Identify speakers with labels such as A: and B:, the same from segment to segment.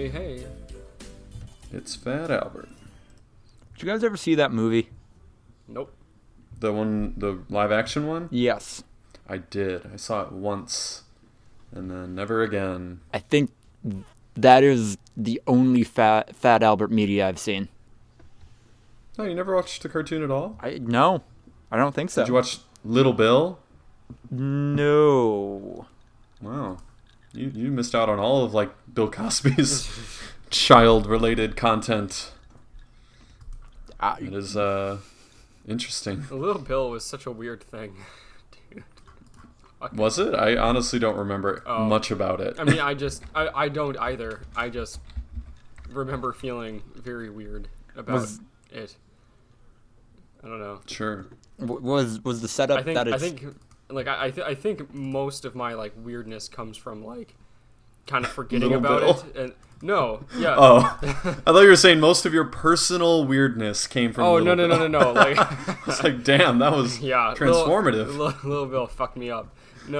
A: Hey.
B: It's Fat Albert.
C: Did you guys ever see that movie?
A: Nope.
B: The live action one?
C: Yes.
B: I did. I saw it once, and then never again.
C: I think that is the only Fat Albert media I've seen.
B: Oh, you never watched the cartoon at all?
C: No, I don't think so.
B: Did you watch Little Bill?
C: No.
B: Wow. You missed out on all of, like, Bill Cosby's child-related content. It is, interesting.
A: Little Bill was such a weird thing. Dude.
B: Was it? I honestly don't remember much about it.
A: I mean, I don't either. I just remember feeling very weird about it. I don't know.
B: Sure.
C: Was the setup
A: I think most of my like weirdness comes from like kind of forgetting
B: Little
A: about
B: Bill?
A: it. And no, yeah.
B: Oh, I thought you were saying most of your personal weirdness came from.
A: Oh
B: Little Bill.
A: no. Like
B: It's like, damn, that was transformative.
A: Little Bill fucked me up. No,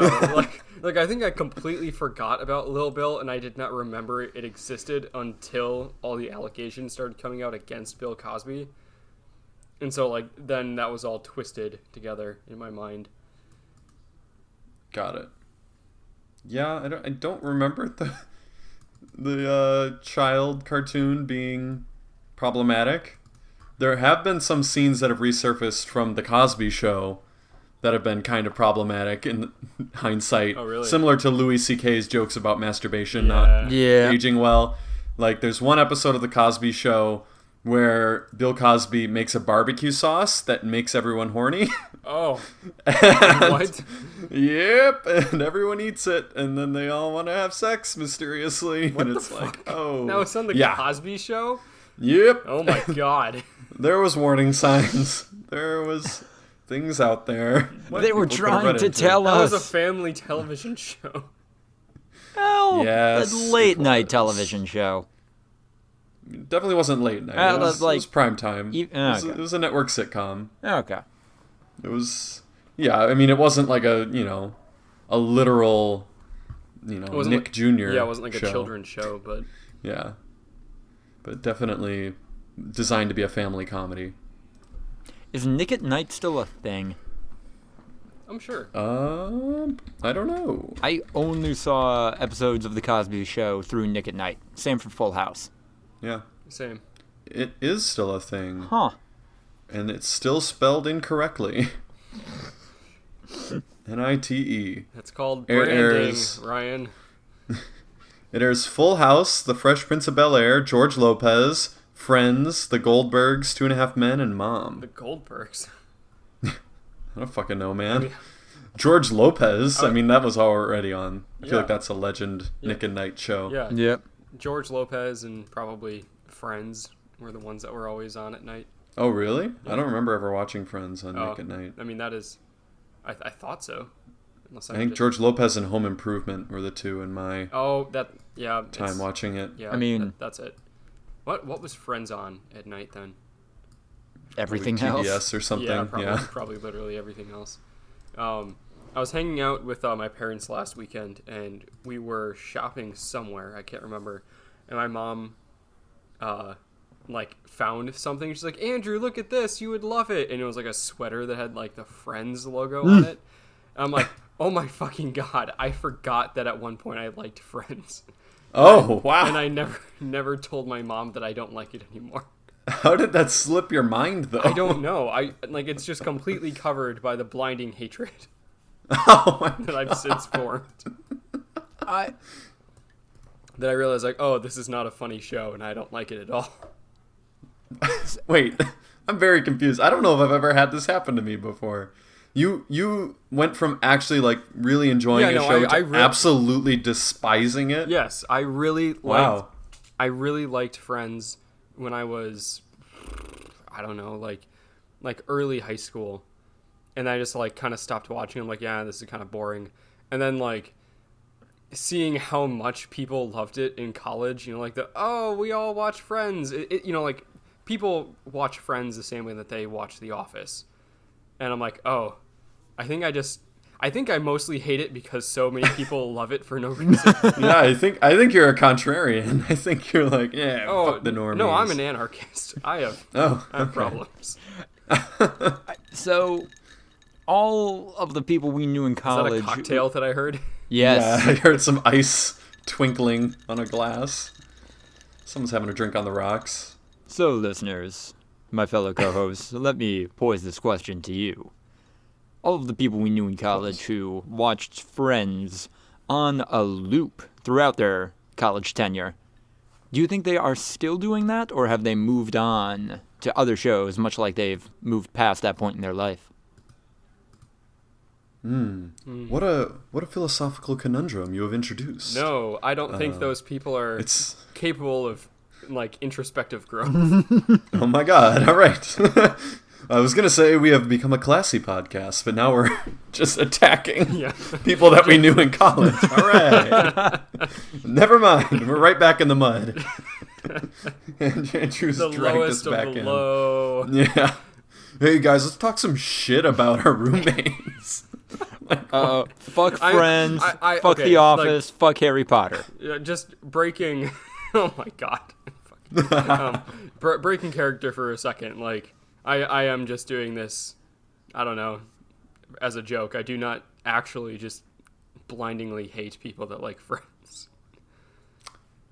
A: like I think I completely forgot about Lil Bill, and I did not remember it existed until all the allegations started coming out against Bill Cosby. And so, like, then that was all twisted together in my mind.
B: Got it. Yeah, I don't remember the child cartoon being problematic. There have been some scenes that have resurfaced from the Cosby Show that have been kind of problematic in hindsight.
A: Oh, really?
B: Similar to Louis C.K.'s jokes about masturbation not aging well. Like, there's one episode of the Cosby Show where Bill Cosby makes a barbecue sauce that makes everyone horny.
A: Oh.
B: What? Yep, and everyone eats it, and then they all want to have sex mysteriously.
A: What
B: and
A: the
B: it's
A: fuck?
B: like, oh.
A: Now it's on the Cosby Show?
B: Yep.
A: Oh my god.
B: There was warning signs. There was things out there.
C: They were trying to tell
A: That
C: us.
A: was a family television show.
C: Well,
B: Yes,
C: a late
B: it
C: night
B: was.
C: television show.
B: Definitely wasn't late night. It was prime time. It was a network sitcom.
C: Okay.
B: It was, yeah, I mean, it wasn't like a literal, Nick Jr.
A: Yeah, it wasn't like
B: show.
A: a children's show, but...
B: Yeah. But definitely designed to be a family comedy.
C: Is Nick at Night still a thing?
A: I'm sure.
B: I don't know.
C: I only saw episodes of The Cosby Show through Nick at Night. Same for Full House.
B: Yeah.
A: Same.
B: It is still a thing.
C: Huh.
B: And it's still spelled incorrectly. N-I-T-E.
A: That's called
B: It
A: branding,
B: airs-
A: Ryan.
B: It airs Full House, The Fresh Prince of Bel-Air, George Lopez, Friends, The Goldbergs, 2.5 Men, and Mom.
A: The Goldbergs.
B: I don't fucking know, man. George Lopez, I mean, that was already on. I feel like that's a legend Nick and Night show.
A: Yeah.
C: Yep.
A: George Lopez and probably Friends were the ones that were always on at night.
B: Oh, really? I don't remember ever watching Friends on Nick at Night.
A: I mean, that is... I thought so. Unless
B: I think George Lopez and Home Improvement were the two in my time watching it.
A: Yeah,
C: I mean...
A: That's it. What was Friends on at night then?
C: Everything
B: Probably
C: else?
B: TBS or something.
A: Yeah, probably literally everything else. I was hanging out with my parents last weekend, and we were shopping somewhere. I can't remember. And my mom, found something. She's like, Andrew, look at this. You would love it. And it was like a sweater that had like the Friends logo on it. And I'm like, oh my fucking God. I forgot that at one point I liked Friends.
B: Oh, wow.
A: And I never told my mom that I don't like it anymore.
B: How did that slip your mind, though?
A: I don't know. It's just completely covered by the blinding hatred.
B: Oh my God.
A: That I've since formed. Then I realized, like, oh, this is not a funny show, and I don't like it at all.
B: Wait, I'm very confused. I don't know if I've ever had this happen to me before. You went from actually, like, really enjoying a show to absolutely despising it?
A: Yes, I really liked Friends when I was, I don't know, like early high school. And I just, like, kind of stopped watching. I'm like, yeah, this is kind of boring. And then, like, seeing how much people loved it in college, like we all watch Friends. Like, people watch Friends the same way that they watch The Office. And I'm like, oh, I I think I mostly hate it because so many people love it for no reason.
B: Yeah, I think you're a contrarian. I think you're like, fuck the normies.
A: No, I'm an anarchist. I have problems.
C: So, all of the people we knew in college.
A: Is that a cocktail that I heard?
C: Yes.
B: Yeah, I heard some ice twinkling on a glass. Someone's having a drink on the rocks.
C: So, listeners, my fellow co-hosts, let me pose this question to you. All of the people we knew in college who watched Friends on a loop throughout their college tenure, do you think they are still doing that, or have they moved on to other shows, much like they've moved past that point in their life?
B: What a philosophical conundrum you have introduced.
A: No, I don't think those people are capable of like introspective growth.
B: Oh my god! All right. I was gonna say we have become a classy podcast, but now we're just attacking people that we knew in college. All right. Never mind. We're right back in the mud. And Andrew's dragged us back in.
A: Low.
B: Yeah. Hey guys, let's talk some shit about our roommates.
C: Fuck Friends, fuck The Office, fuck Harry Potter.
A: Just breaking. Oh my god. Breaking character for a second. Like I am just doing this. I don't know. As a joke, I do not actually just blindingly hate people that like Friends.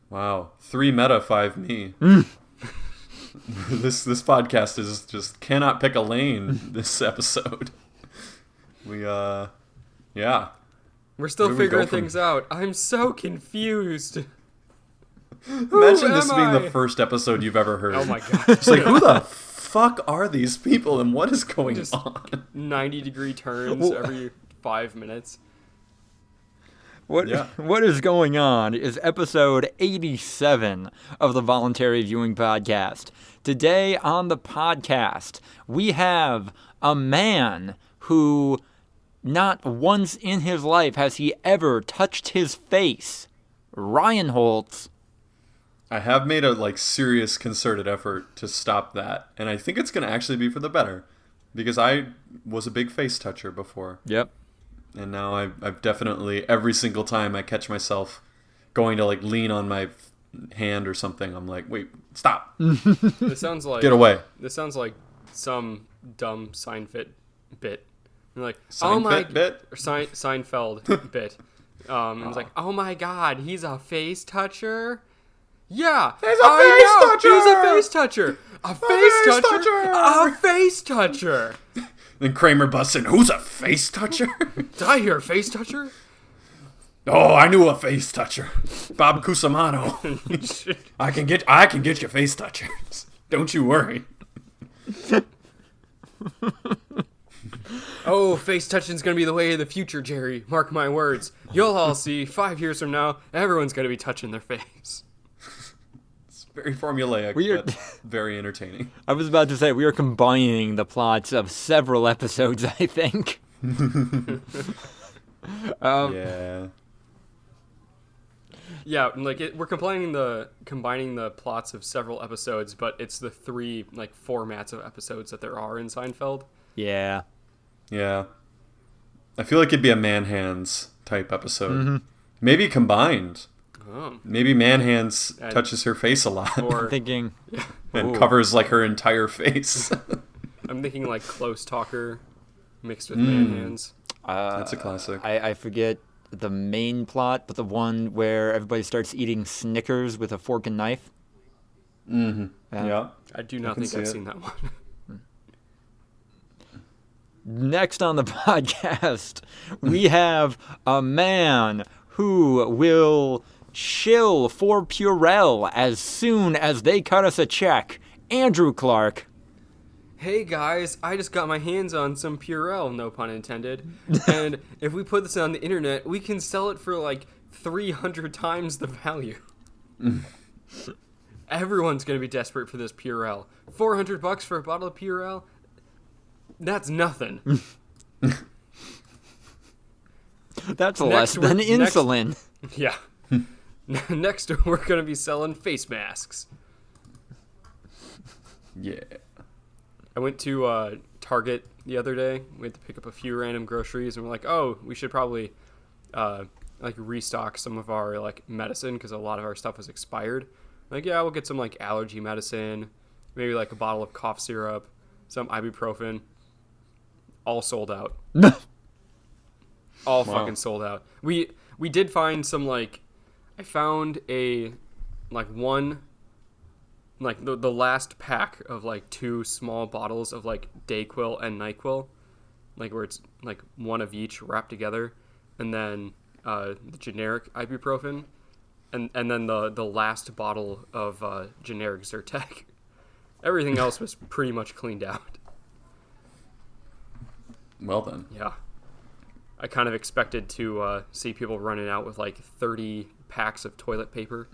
B: Wow, 3 meta, 5 me. This podcast is just cannot pick a lane. This episode, yeah.
A: We're still figuring things out. I'm so confused.
B: Imagine this being the first episode you've ever heard.
A: Oh my god!
B: It's like, who the fuck are these people and what is going on?
A: 90-degree turns every 5 minutes.
C: What is going on is episode 87 of the Voluntary Viewing podcast. Today on the podcast, we have a man who not once in his life has he ever touched his face. Ryan Holtz.
B: I have made a serious concerted effort to stop that, and I think it's going to actually be for the better, because I was a big face toucher before.
C: Yep.
B: And now I've definitely, every single time I catch myself going to lean on my hand or something, I'm like, wait, stop.
A: This sounds like
B: get away.
A: This sounds like some dumb Seinfeld bit. And like,
B: Seinfeld bit?
A: Or Seinfeld bit. And it's like, oh my god, he's a face toucher? Yeah,
B: he's a face toucher!
A: He's a face toucher! A face toucher! A face toucher!
B: Then Kramer busts in, who's a face toucher?
A: Did I hear a face toucher?
B: Oh, I knew a face toucher. Bob Cusimano. I can get your face touchers. Don't you worry.
A: Oh, face touching's gonna be the way of the future, Jerry. Mark my words. You'll all see, 5 years from now, everyone's gonna be touching their face.
B: It's very formulaic, but very entertaining.
C: I was about to say, we are combining the plots of several episodes, I think.
B: Yeah.
A: Yeah, we're combining the plots of several episodes, but it's the 3 formats of episodes that there are in Seinfeld.
C: Yeah.
B: Yeah. I feel like it'd be a Man Hands type episode. Mm-hmm. Maybe combined.
A: Oh.
B: Maybe Man Hands touches her face a lot.
C: Or thinking
B: and covers her entire face.
A: I'm thinking Close Talker mixed with Man Hands.
B: That's a classic.
C: I forget the main plot, but the one where everybody starts eating Snickers with a fork and knife.
B: Mm-hmm. Yeah.
A: I do not think I've seen that one.
C: Next on the podcast, we have a man who will shill for Purell as soon as they cut us a check. Andrew Clark.
A: Hey guys, I just got my hands on some Purell, no pun intended. And if we put this on the internet, we can sell it for 300 times the value. Everyone's going to be desperate for this Purell. $400 for a bottle of Purell? That's nothing.
C: That's less than insulin.
A: Yeah. Next, we're going to be selling face masks.
B: Yeah.
A: I went to Target the other day. We had to pick up a few random groceries, and we're like, oh, we should probably like restock some of our like medicine because a lot of our stuff was expired. Like, yeah, we'll get some like allergy medicine, maybe like a bottle of cough syrup, some ibuprofen. All sold out. All fucking sold out. We did find some like, I found a like one, like the last pack of like 2 small bottles of like Dayquil and NyQuil, like where it's like one of each wrapped together, and then the generic ibuprofen, and then the last bottle of generic Zyrtec. Everything else was pretty much cleaned out.
B: Well then.
A: Yeah. I kind of expected to see people running out with like 30 packs of toilet paper.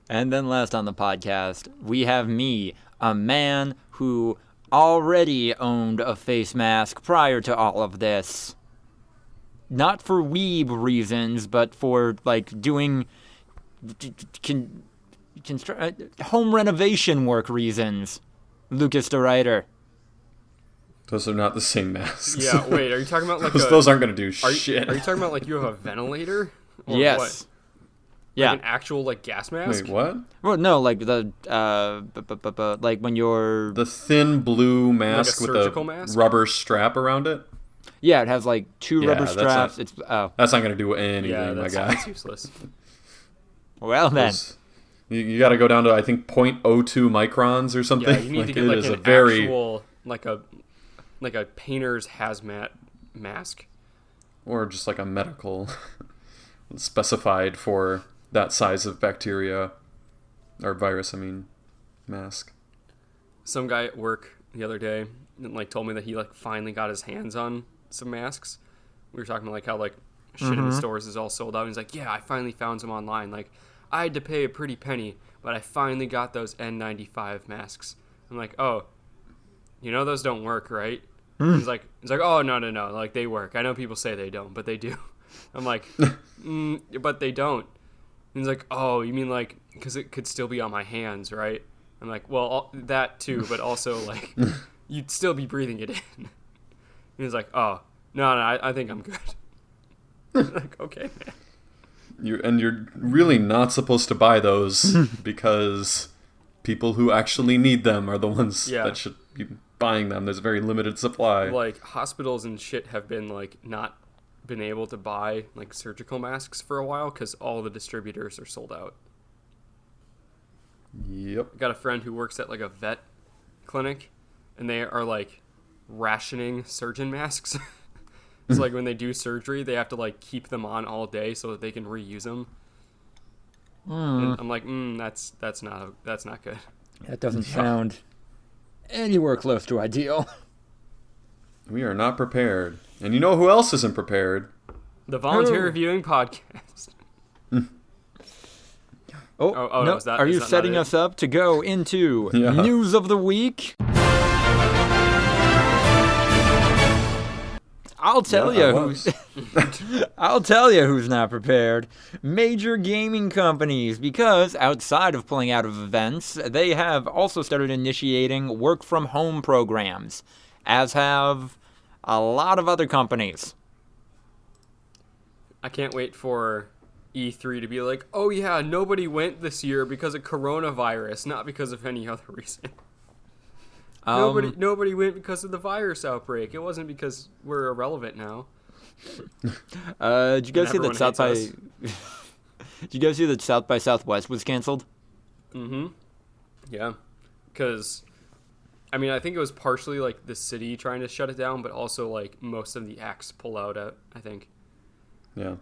C: And then last on the podcast, we have me, a man who already owned a face mask prior to all of this. Not for weeb reasons, but for like doing home renovation work reasons. Lucas the writer.
B: Those are not the same masks.
A: Yeah, wait, are you talking about like
B: those aren't going to do shit.
A: Are you talking about like you have a ventilator? Or
C: yes.
A: What?
C: Yeah.
A: Like an actual like gas mask?
B: Wait, what?
C: Well, no, like the like when you're
B: the thin blue mask
A: like a
B: with
A: surgical
B: the
A: mask?
B: rubber strap around it?
C: Yeah, it has like 2 rubber straps.
B: That's not going to do anything, my guy.
A: That's useless.
C: Well then.
B: You got to go down to I think 0.02 microns or something.
A: Yeah, you need to get like an actual like a painter's hazmat mask,
B: or just like a medical specified for that size of bacteria or virus. I mean, mask.
A: Some guy at work the other day like told me that he like finally got his hands on some masks. We were talking about like how like shit in the stores is all sold out. And he's like, yeah, I finally found some online. Like, I had to pay a pretty penny, but I finally got those N95 masks. I'm like, oh, you know those don't work, right? He's like, oh, no. Like, they work. I know people say they don't, but they do. I'm like, but they don't. And he's like, oh, you mean like, because it could still be on my hands, right? I'm like, well, that too, but also like, you'd still be breathing it in. And he's like, oh, no, I think I'm good. I'm like, okay, man.
B: You're really not supposed to buy those because people who actually need them are the ones that should be buying them. There's a very limited supply.
A: Like, hospitals and shit have been like not been able to buy like surgical masks for a while because all the distributors are sold out.
B: Yep.
A: I got a friend who works at like a vet clinic, and they are like rationing surgeon masks. It's like when they do surgery, they have to like keep them on all day so that they can reuse them. And I'm like, that's not good.
C: That doesn't sound anywhere close to ideal.
B: We are not prepared. And you know who else isn't prepared?
A: The Voluntary Viewing podcast.
C: Oh, no.
A: Is that,
C: are
A: is
C: you
A: that
C: setting us up to go into news of the week? I'll tell you who's not prepared. Major gaming companies, because outside of pulling out of events, they have also started initiating work from home programs, as have a lot of other companies.
A: I can't wait for E3 to be like, oh yeah, nobody went this year because of coronavirus, not because of any other reason. Nobody went because of the virus outbreak. It wasn't because we're irrelevant now.
C: Did you guys see that South by? Did you guys see that South by Southwest was canceled?
A: Mm-hmm. Yeah, because I mean, I think it was partially like the city trying to shut it down, but also like most of the acts pull out at. I think.
B: Yeah,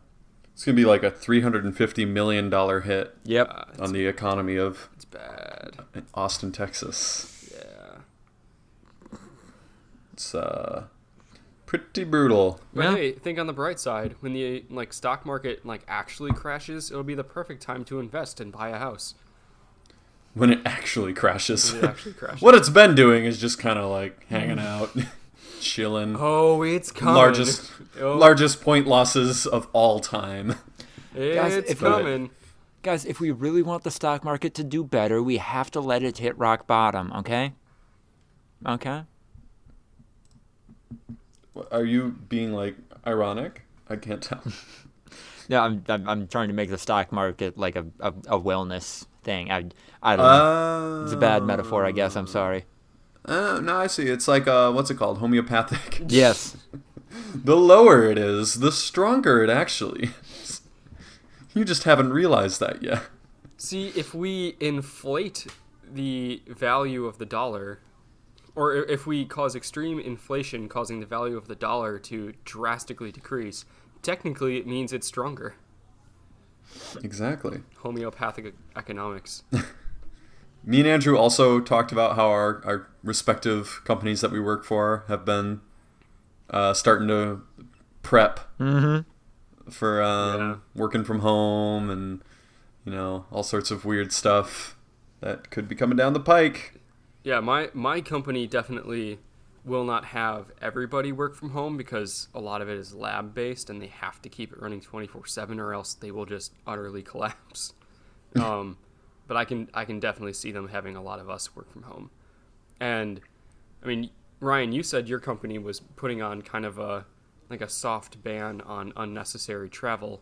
B: it's gonna be like a $350 million hit.
C: Yep.
B: On the economy of.
A: It's bad.
B: Austin, Texas. It's pretty brutal.
A: But hey, think on the bright side. When the like stock market like actually crashes, it'll be the perfect time to invest and buy a house.
B: When it actually crashes.
A: What
B: it's been doing is just kind of like hanging out, chilling.
A: Oh, it's coming.
B: Largest point losses of all time.
A: It's coming.
C: Guys, if we really want the stock market to do better, we have to let it hit rock bottom, okay? Okay?
B: Are you being, like, ironic? I can't tell.
C: Yeah, I'm trying to make the stock market like a wellness thing. I don't know. It's a bad metaphor, I guess. I'm sorry.
B: No, I see. It's like, what's it called? Homeopathic?
C: Yes.
B: The lower it is, the stronger it actually is. You just haven't realized that yet.
A: See, if we inflate the value of the dollar, or if we cause extreme inflation causing the value of the dollar to drastically decrease, technically it means it's stronger.
B: Exactly.
A: Homeopathic economics.
B: Me and Andrew also talked about how our respective companies that we work for have been starting to prep for working from home and, all sorts of weird stuff that could be coming down the pike.
A: Yeah, my company definitely will not have everybody work from home because a lot of it is lab-based and they have to keep it running 24/7 or else they will just utterly collapse. But I can definitely see them having a lot of us work from home. And, I mean, Ryan, you said your company was putting on kind of a soft ban on unnecessary travel.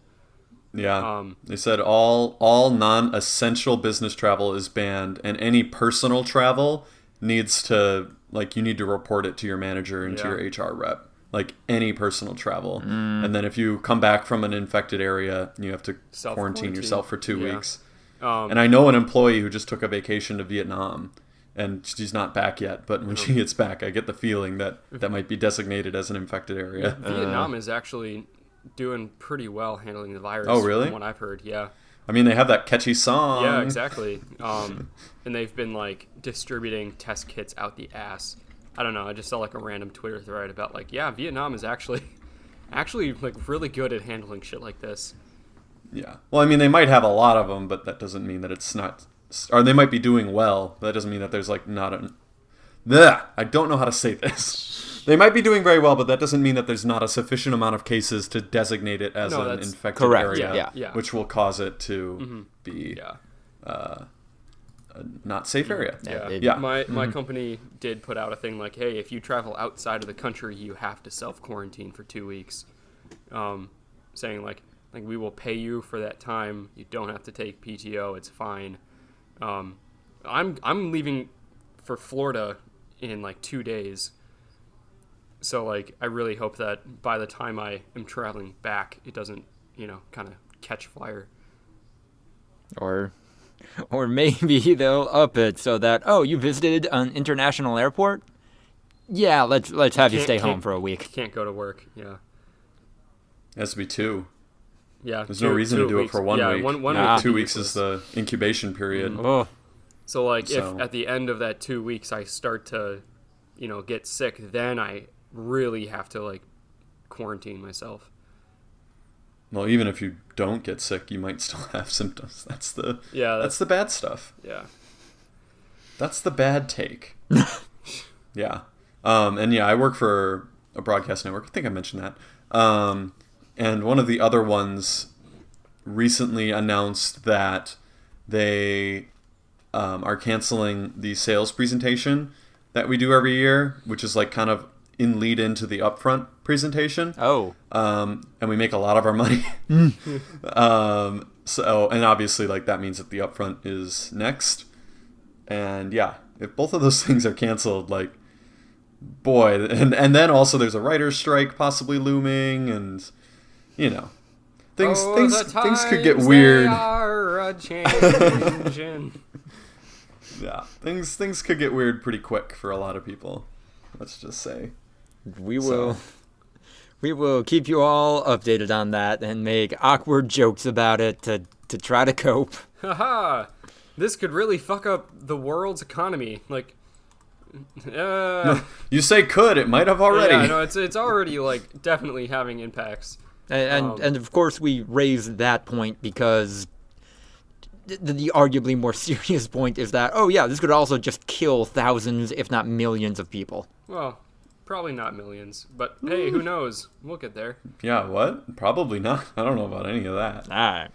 B: Yeah, they said all non-essential business travel is banned, and any personal travel needs to, you need to report it to your manager and to your HR rep. Like, any personal travel. And then if you come back from an infected area, you have to quarantine yourself for 2 weeks. And I know an employee who just took a vacation to Vietnam, and she's not back yet, but when she gets back, I get the feeling that might be designated as an infected area.
A: Vietnam is actually doing pretty well handling the virus.
B: Oh, really?
A: From what I've heard, yeah.
B: I mean, they have that catchy song.
A: Yeah, exactly. And they've been, distributing test kits out the ass. I don't know, I just saw, a random Twitter thread about, Vietnam is actually really good at handling shit like this.
B: Yeah. Well, I mean, they might have a lot of them, but that doesn't mean that it's not... Or they might be doing well, but that doesn't mean that there's, not a... Blech! I don't know how to say this. They might be doing very well, but that doesn't mean that there's not a sufficient amount of cases to designate it as an infected area, which will cause it to be a not safe area.
A: My company did put out a thing hey, if you travel outside of the country, you have to self-quarantine for 2 weeks. Saying, we will pay you for that time. You don't have to take PTO. It's fine. I'm leaving for Florida in 2 days. So I really hope that by the time I am traveling back, it doesn't, kind of catch fire.
C: Or maybe they'll up it so that, you visited an international airport? Yeah, let's have you stay home for a week.
A: Can't go to work. Yeah.
B: It has to be 2.
A: Yeah,
B: there's no reason to do it for 1 week.
A: One week.
B: 2 weeks is the incubation period.
C: Oh.
A: So if at the end of that 2 weeks I start to, get sick, then I really have to quarantine myself.
B: Well, even if you don't get sick, you might still have symptoms. That's the bad stuff.
A: Yeah.
B: That's the bad take. Yeah. I work for a broadcast network. I think I mentioned that. And one of the other ones recently announced that they are canceling the sales presentation that we do every year, which is kind of in lead into the upfront presentation.
C: Oh.
B: And we make a lot of our money. So, and obviously that means that the upfront is next. And if both of those things are canceled, boy, and then also there's a writer's strike possibly looming, and things could get weird.
A: They are a-changin'.
B: Yeah, things could get weird pretty quick for a lot of people. Let's just say.
C: We will keep you all updated on that and make awkward jokes about it to try to cope.
A: Haha! This could really fuck up the world's economy.
B: No, you say could, it might have already.
A: Yeah, no, it's already definitely having impacts.
C: And of course we raise that point because the arguably more serious point is that, this could also just kill thousands, if not millions of people.
A: Well, probably not millions, but hey, who knows? We'll get there.
B: Yeah, what? Probably not. I don't know about any of that.
C: All right.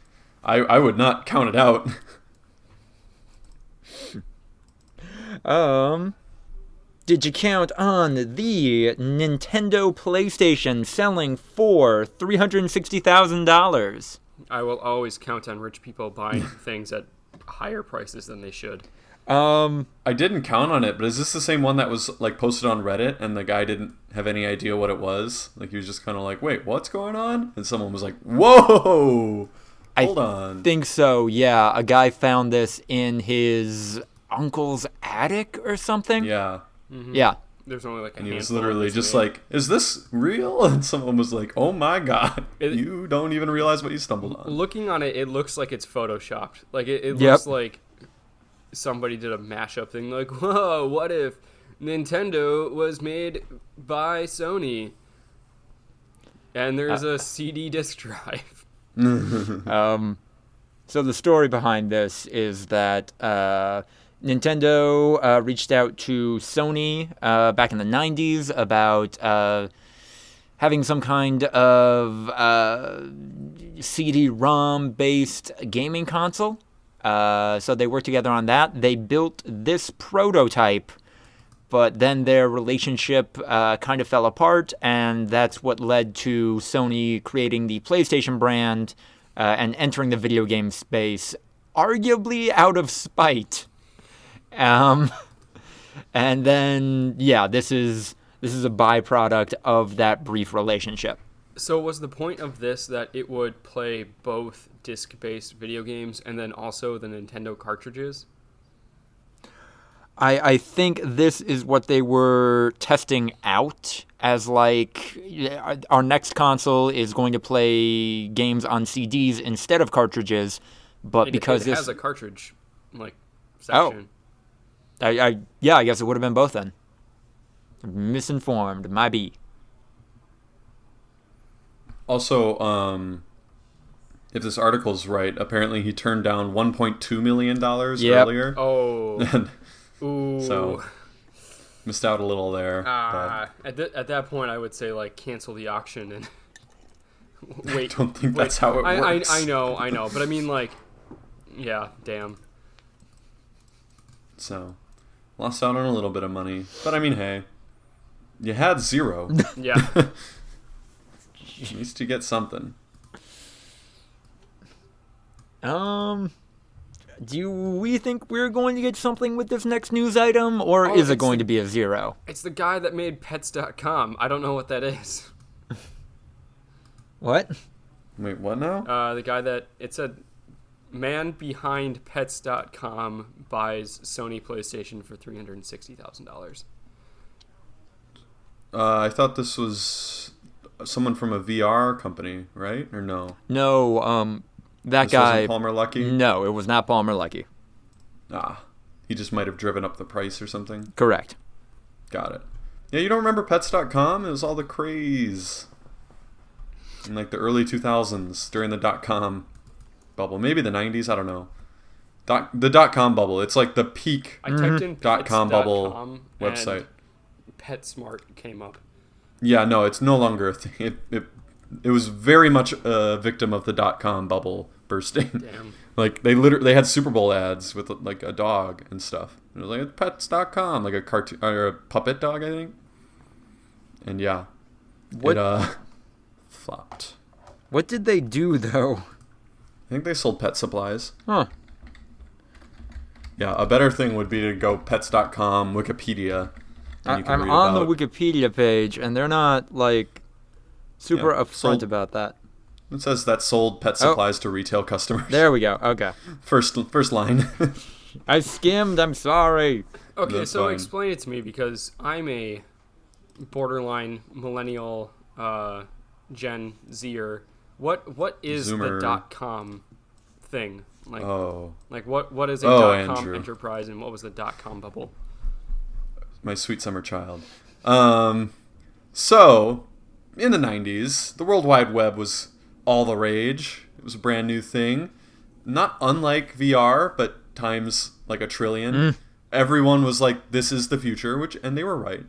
B: I would not count it out.
C: Did you count on the Nintendo PlayStation selling for $360,000?
A: I will always count on rich people buying things at higher prices than they should.
B: I didn't count on it, but is this the same one that was like posted on Reddit and the guy didn't have any idea what it was? Like he was just kind of like, "Wait, what's going on?" And someone was like, "Whoa, hold on."
C: I think so. Yeah, a guy found this in his uncle's attic or something.
B: Yeah.
A: Mm-hmm.
C: Yeah.
A: There's only like a
B: And he was
A: handful
B: literally
A: of
B: just
A: made.
B: like, "Is this real?" And someone was like, "Oh my god, you don't even realize what you stumbled on."
A: Looking on it, it looks like it's photoshopped. Like it
C: Yep.
A: looks like somebody did a mashup thing. Like, whoa, what if Nintendo was made by Sony? And there's a CD disc drive.
C: So the story behind this is that Nintendo reached out to Sony back in the 90s about having some kind of CD-ROM-based gaming console. So they worked together on that. They built this prototype, but then their relationship kind of fell apart, and that's what led to Sony creating the PlayStation brand and entering the video game space, arguably out of spite. And then, yeah, this is a byproduct of that brief relationship.
A: So was the point of this that it would play both disc-based video games and then also the Nintendo cartridges?
C: I think this is what they were testing out as like our next console is going to play games on CDs instead of cartridges, but because
A: it
C: this
A: has a cartridge like section.
C: I guess it would have been both then. Misinformed, my B.
B: Also, if this article's right, apparently he turned down $1.2 million earlier.
A: Oh.
B: And
A: Ooh.
B: so missed out a little there.
A: At that point, I would say like cancel the auction and wait.
B: I don't think that's how it works.
A: I know, but I mean like, yeah, damn.
B: So lost out on a little bit of money, but I mean, hey, you had zero.
A: Yeah.
B: At least you get something.
C: Do we think we're going to get something with this next news item, or is it going to be a zero?
A: It's the guy that made Pets.com. I don't know what that is.
C: What?
B: Wait, what now?
A: The guy that it said, man behind Pets.com buys Sony PlayStation for $360,000.
B: I thought this was someone from a VR company, right? Or no?
C: No, that
B: This
C: guy.
B: wasn't Palmer Luckey?
C: No, it was not Palmer Luckey.
B: He just might have driven up the price or something.
C: Correct.
B: Got it. Yeah, you don't remember Pets.com? It was all the craze in like the early 2000s during the .com bubble. Maybe the 90s, I don't know. The .com bubble. It's like the peak
A: I typed in
B: .com bubble
A: Pets.com
B: website.
A: and PetSmart came up.
B: Yeah, no, it's no longer a thing. It was very much a victim of the .com bubble bursting.
A: Damn.
B: Like they had Super Bowl ads with like a dog and stuff. It was like Pets.com, like a cartoon or a puppet dog, I think. And yeah,
C: What?
B: it flopped.
C: What did they do though?
B: I think they sold pet supplies.
C: Huh.
B: Yeah, a better thing would be to go Pets.com, Wikipedia. And you can
C: I'm
B: read
C: on the
B: about-
C: Wikipedia page, and they're not like super
B: Yeah,
C: upfront
B: sold-
C: about that.
B: It says that sold pet supplies to retail customers.
C: There we go. Okay.
B: First line.
C: I skimmed. I'm sorry.
A: Okay,
B: That's
A: so
B: fine.
A: explain it to me because I'm a borderline millennial Gen Zer. What is
B: Zoomer.
A: the .com thing? Like like what is a
B: Oh,
A: .com
B: Andrew.
A: enterprise and what was the .com bubble?
B: My sweet summer child. So, in the 90s, the World Wide Web was all the rage. It was a brand new thing. Not unlike VR, but times like a trillion. Everyone was like, this is the future, and they were right.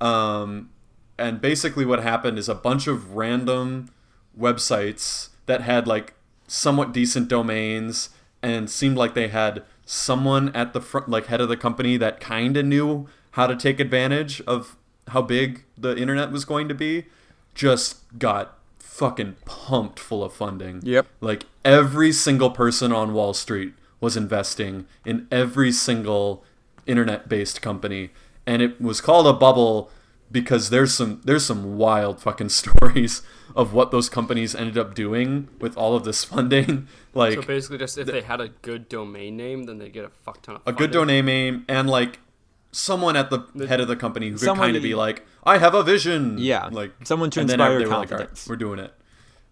B: And basically what happened is a bunch of random websites that had like somewhat decent domains and seemed like they had someone at the front, like head of the company, that kind of knew how to take advantage of how big the internet was going to be, just got fucking pumped full of funding.
C: Yep.
B: Like every single person on Wall Street was investing in every single internet-based company, and it was called a bubble because there's some wild fucking stories of what those companies ended up doing with all of this funding. Like,
A: so basically, just if they had a good domain name, then they get a fuck ton of
B: a
A: funding.
B: good domain name, and like someone at the head of the company who could kind of be like, I have a vision.
C: Yeah,
B: like
C: someone to
B: and
C: inspire
B: then they were
C: confidence.
B: Like, all right, we're doing it.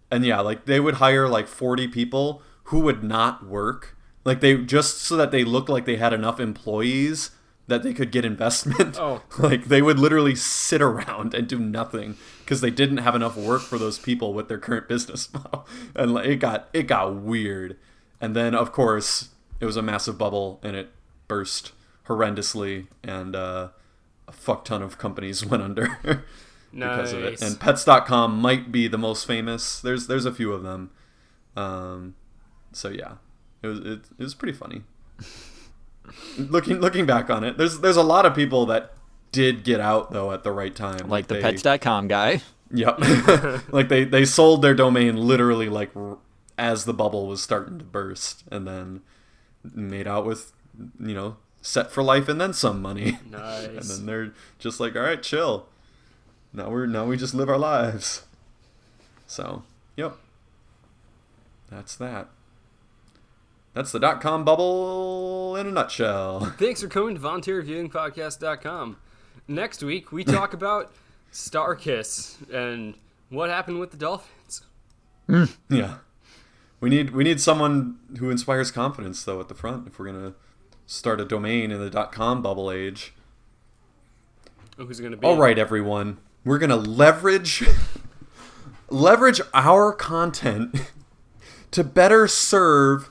B: And yeah, like they would hire like 40 people who would not work, like they just so that they looked like they had enough employees that they could get investment.
A: Oh.
B: Like they would literally sit around and do nothing because they didn't have enough work for those people with their current business model. And like, it got weird. And then of course it was a massive bubble and it burst horrendously, and a fuck ton of companies went under because of it.
A: Nice.
B: And pets.com might be the most famous. There's a few of them. So yeah, it was pretty funny. Looking back on it, there's a lot of people that did get out though at the right time,
C: Like the pets.com guy.
B: Yep. Like they sold their domain literally like as the bubble was starting to burst, and then made out with, you know, set for life and then some money.
A: Nice.
B: And then they're just like, all right, chill. Now we just live our lives. So, yep. That's that. That's the .com bubble in a nutshell.
A: Thanks for coming to voluntaryviewingpodcast.com. Next week, we talk about Starkiss and what happened with the Dolphins.
B: Yeah. We need someone who inspires confidence, though, at the front if we're going to start a domain in the .com bubble age.
A: Who's it going to be?
B: All right, everyone. We're going to leverage our content to better serve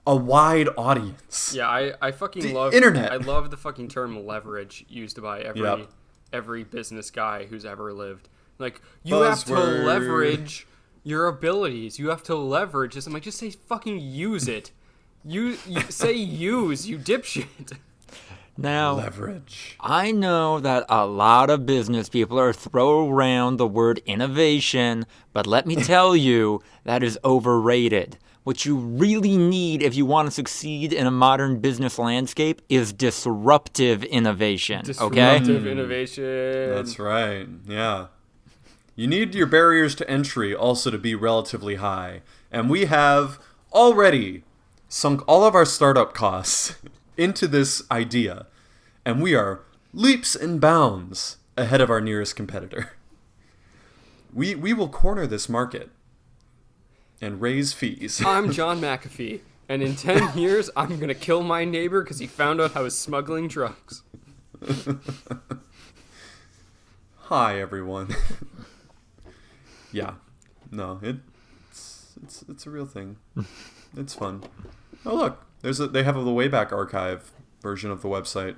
B: a wide audience.
A: Yeah, I fucking
B: The
A: love
B: internet.
A: I love the fucking term leverage used by every business guy who's ever lived. Like, you have to
B: Buzzword.
A: leverage your abilities. You have to leverage this. I'm like, just say fucking use it. You say use, you dipshit.
C: Now,
B: Leverage.
C: I know that a lot of business people are throwing around the word innovation, but let me tell you, that is overrated. What you really need if you want to succeed in a modern business landscape is disruptive innovation, okay?
A: Disruptive innovation.
B: That's right. Yeah. You need your barriers to entry also to be relatively high. And we have already sunk all of our startup costs into this idea. And we are leaps and bounds ahead of our nearest competitor. We will corner this market and raise fees.
A: I'm John McAfee, and in 10 years, I'm going to kill my neighbor because he found out I was smuggling drugs.
B: Hi, everyone. Yeah. No, it's a real thing. It's fun. Oh, look. They have the Wayback Archive version of the website.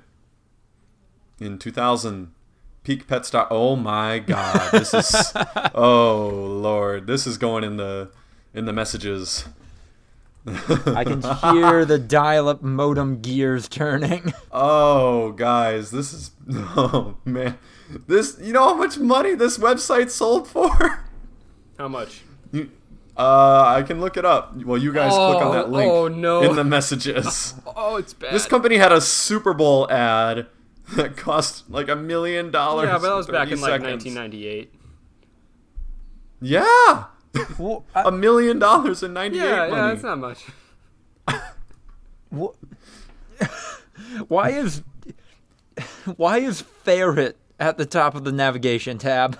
B: In 2000, peakpets. Oh my god. This is oh lord. This is going in the messages.
C: I can hear the dial-up modem gears turning.
B: Oh, guys, this is oh man. You know how much money this website sold for?
A: How much?
B: I can look it up. Well, you guys click on that link in the messages.
A: Oh, it's bad.
B: This company had a Super Bowl ad that cost like $1 million.
A: Yeah, but that was back in like
B: seconds.
A: 1998.
B: Yeah.
C: Well,
B: $1 million in 98
A: Yeah,
B: money.
A: that's not much.
C: Why is ferret at the top of the navigation tab?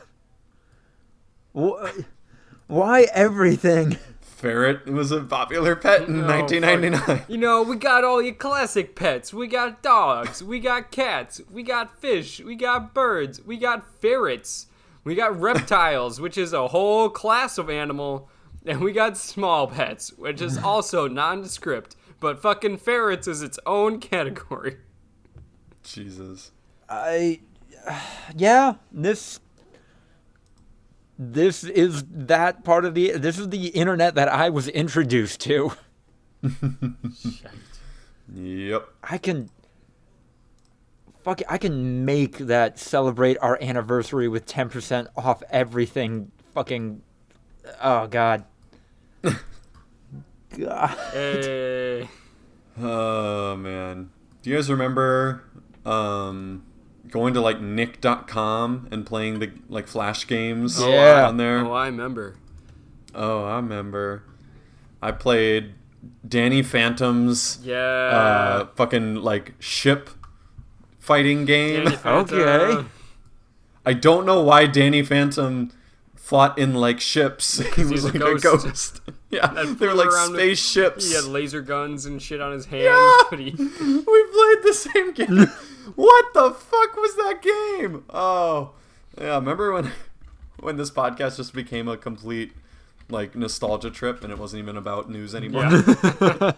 C: Why everything?
B: Ferret was a popular pet in 1999.
A: You know, we got all your classic pets. We got dogs. We got cats. We got fish. We got birds. We got ferrets. We got reptiles, which is a whole class of animal. And we got small pets, which is also nondescript. But fucking ferrets is its own category.
B: Jesus.
C: Yeah, this This is that part of this is the internet that I was introduced to.
B: Yep.
C: I can make that celebrate our anniversary with 10% off everything. Fucking, oh God. God.
A: Hey.
B: Oh man. Do you guys remember going to like nick.com and playing the like flash games on there?
A: Oh, I remember.
B: Oh, I remember. I played Danny Phantom's fucking like ship fighting game.
C: Okay.
B: I don't know why Danny Phantom fought in like ships. He was like a ghost. Yeah, they were like spaceships.
A: He had laser guns and shit on his hands.
B: Yeah,
A: But
B: we played the same game. What the fuck was that game? Oh, yeah. Remember when this podcast just became a complete like nostalgia trip and it wasn't even about news anymore?
A: Yeah.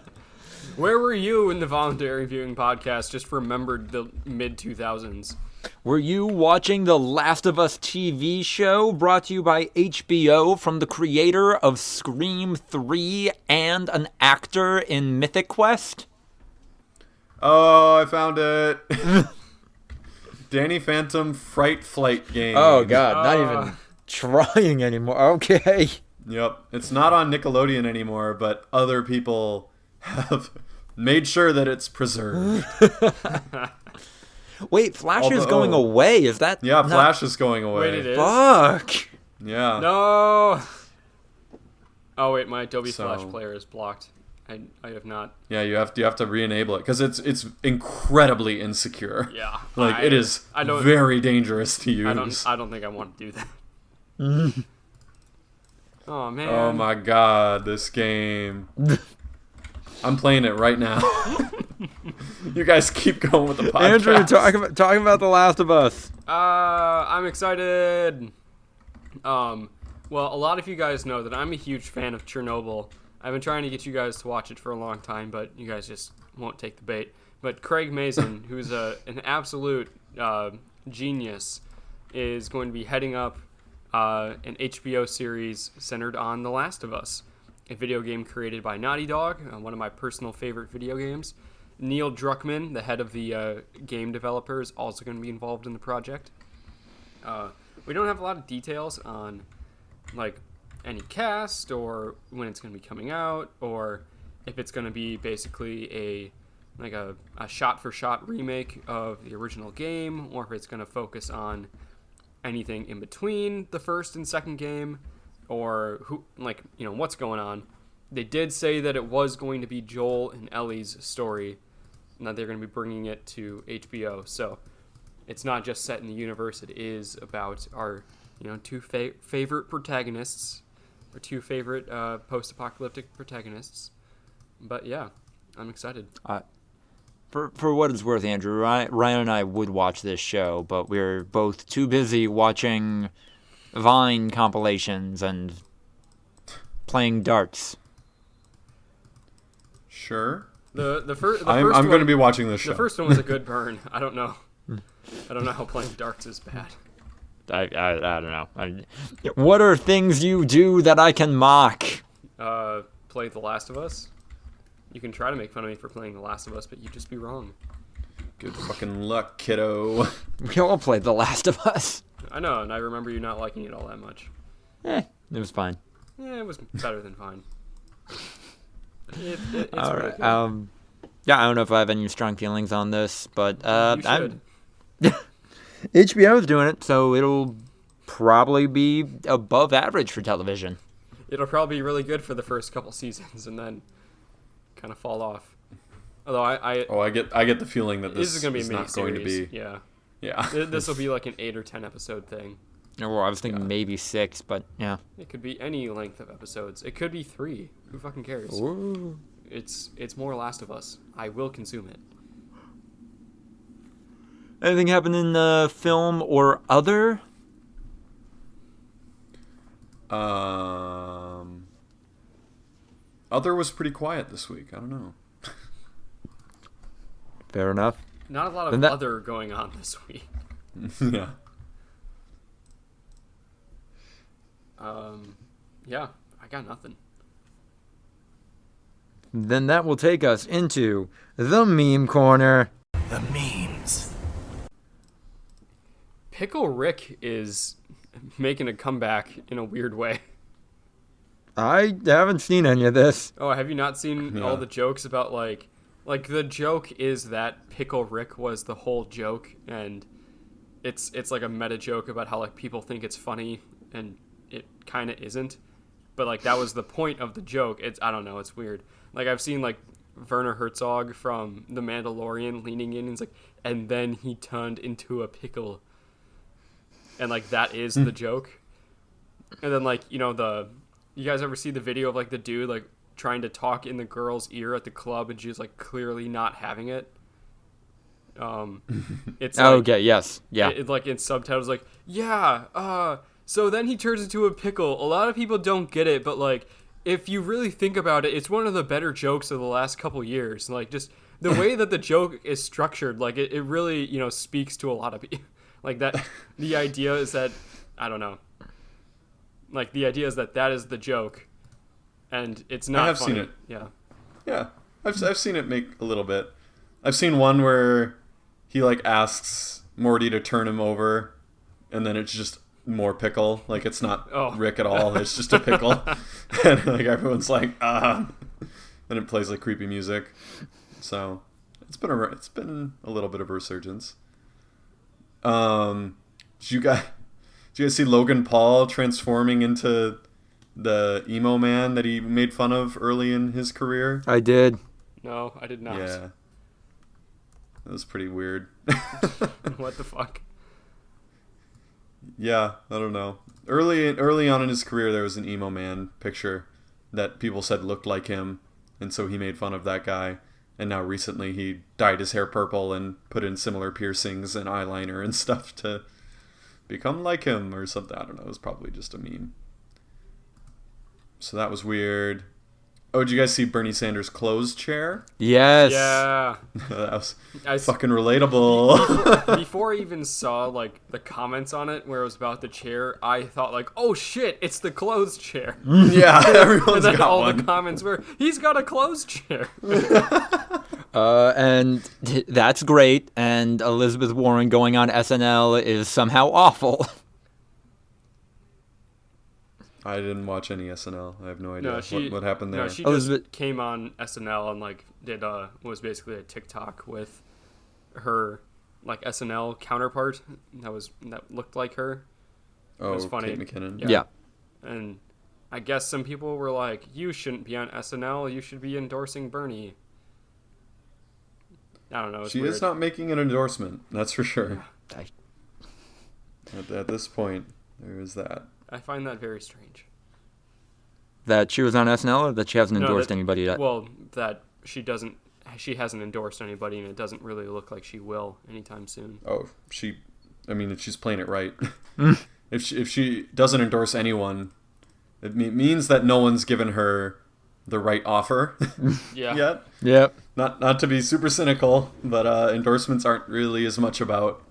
A: Where were you in the Voluntary Viewing podcast? Just remembered the mid 2000s.
C: Were you watching the Last of Us TV show brought to you by HBO from the creator of Scream 3 and an actor in Mythic Quest?
B: Oh, I found it. Danny Phantom Fright Flight game.
C: Oh God, not even trying anymore. Okay.
B: Yep, it's not on Nickelodeon anymore, but other people have made sure that it's preserved.
C: Wait, Flash is going away. Is that?
B: Yeah, Flash is going away.
A: Wait, it is?
C: Fuck.
B: Yeah.
A: No. Oh wait, my Adobe Flash player is blocked. I have not.
B: Yeah, you have to re-enable it because it's incredibly insecure.
A: Yeah.
B: Like it is very dangerous to use.
A: I don't think I want to do that. Oh man.
B: Oh my God, this game. I'm playing it right now. You guys keep going with the podcast.
C: Andrew, talking about The Last of Us.
A: I'm excited. Well, a lot of you guys know that I'm a huge fan of Chernobyl. I've been trying to get you guys to watch it for a long time, but you guys just won't take the bait. But Craig Mazin, who's an absolute genius, is going to be heading up an HBO series centered on The Last of Us, a video game created by Naughty Dog, one of my personal favorite video games. Neil Druckmann, the head of the game developer, is also going to be involved in the project. We don't have a lot of details on like any cast or when it's going to be coming out, or if it's going to be basically a shot-for-shot remake of the original game, or if it's going to focus on anything in between the first and second game, or what's going on. They did say that it was going to be Joel and Ellie's story, and that they're going to be bringing it to HBO. So it's not just set in the universe. It is about our two favorite protagonists, or two favorite post-apocalyptic protagonists. But yeah, I'm excited.
C: For what it's worth, Andrew, Ryan and I would watch this show, but we're both too busy watching Vine compilations and playing darts.
B: Sure.
A: The first
B: I'm going to be watching this show.
A: The first one was a good burn. I don't know how playing darts is bad.
C: I don't know. What are things you do that I can mock?
A: Play The Last of Us. You can try to make fun of me for playing The Last of Us, but you'd just be wrong.
B: Good fucking luck, kiddo.
C: We all played The Last of Us.
A: I know, and I remember you not liking it all that much.
C: It was fine.
A: Yeah, it was better than fine. It's
C: all
A: really
C: right.
A: good.
C: Yeah, I don't know if I have any strong feelings on this, but
A: You should.
C: HBO is doing it, so it'll probably be above average for television.
A: It'll probably be really good for the first couple seasons, and then kind of fall off. Although
B: I get the feeling that this
A: is going to be a
B: not going to be.
A: Yeah.
B: Yeah.
A: This will be like an 8 or 10 episode thing.
C: Well, I was thinking maybe 6, but yeah.
A: It could be any length of episodes. It could be 3. Who fucking cares?
C: Ooh.
A: It's more Last of Us. I will consume it.
C: Anything happen in film or other?
B: Other was pretty quiet this week. I don't know.
C: Fair enough.
A: Not a lot of other going on this week.
B: Yeah.
A: Yeah, I got nothing.
C: Then that will take us into the meme corner.
D: The memes.
A: Pickle Rick is making a comeback in a weird way.
C: I haven't seen any of this.
A: Oh, have you not seen all the jokes about like the joke is that Pickle Rick was the whole joke, and it's like a meta joke about how like people think it's funny and it kind of isn't, but like that was the point of the joke. I don't know, it's weird. Like I've seen like Werner Herzog from The Mandalorian leaning in and he's like, and then he turned into a pickle, and like that is the joke. And then like, you know, you guys ever see the video of like the dude like trying to talk in the girl's ear at the club and she's like clearly not having it? It's like,
C: Okay, yes. Yeah.
A: It like in subtitles like, yeah, so then he turns into a pickle. A lot of people don't get it, but like if you really think about it, it's one of the better jokes of the last couple years. Like just the way that the joke is structured, like it really, you know, speaks to a lot of people. Like that, the idea is that, I don't know. Like the idea is that is the joke, and it's not.
B: I have
A: funny.
B: seen it.
A: Yeah.
B: Yeah, I've seen it make a little bit. I've seen one where he like asks Morty to turn him over, and then it's just more pickle. Like it's not Rick at all. It's just a pickle, and like everyone's like and it plays like creepy music. So it's been a little bit of a resurgence. Did you guys see Logan Paul transforming into the emo man that he made fun of early in his career?
C: I did.
A: No, I did not.
B: Yeah. That was pretty weird.
A: What the fuck?
B: Yeah, I don't know. Early on in his career, there was an emo man picture that people said looked like him, and so he made fun of that guy. And now recently he dyed his hair purple and put in similar piercings and eyeliner and stuff to become like him or something. I don't know. It was probably just a meme. So that was weird. Oh, did you guys see Bernie Sanders' closed chair?
C: Yes.
A: Yeah.
B: That was fucking relatable.
A: Before I even saw like the comments on it where it was about the chair, I thought like, oh shit, it's the closed chair.
B: Yeah, everyone's
A: And then
B: got
A: all
B: one.
A: the comments were, he's got a closed chair.
C: And that's great. And Elizabeth Warren going on SNL is somehow awful.
B: I didn't watch any SNL. I have no idea
A: No,
B: what happened there.
A: No, she just came on SNL and like did was basically a TikTok with her like SNL counterpart that looked like her.
B: Oh,
A: it was funny.
B: Kate McKinnon.
C: Yeah.
A: And I guess some people were like, "You shouldn't be on SNL. You should be endorsing Bernie." I don't know.
B: She
A: weird.
B: is not making an endorsement. That's for sure.
C: I-
B: At this point, there is that.
A: I find that very strange.
C: That she was on SNL or that she hasn't
A: No,
C: endorsed
A: that-
C: anybody yet?
A: Well, that she hasn't endorsed anybody, and it doesn't really look like she will anytime soon.
B: Oh, if she's playing it right. If she doesn't endorse anyone, it means that no one's given her the right offer
A: Yeah.
B: yet.
C: Yep.
B: Not to be super cynical, but endorsements aren't really as much about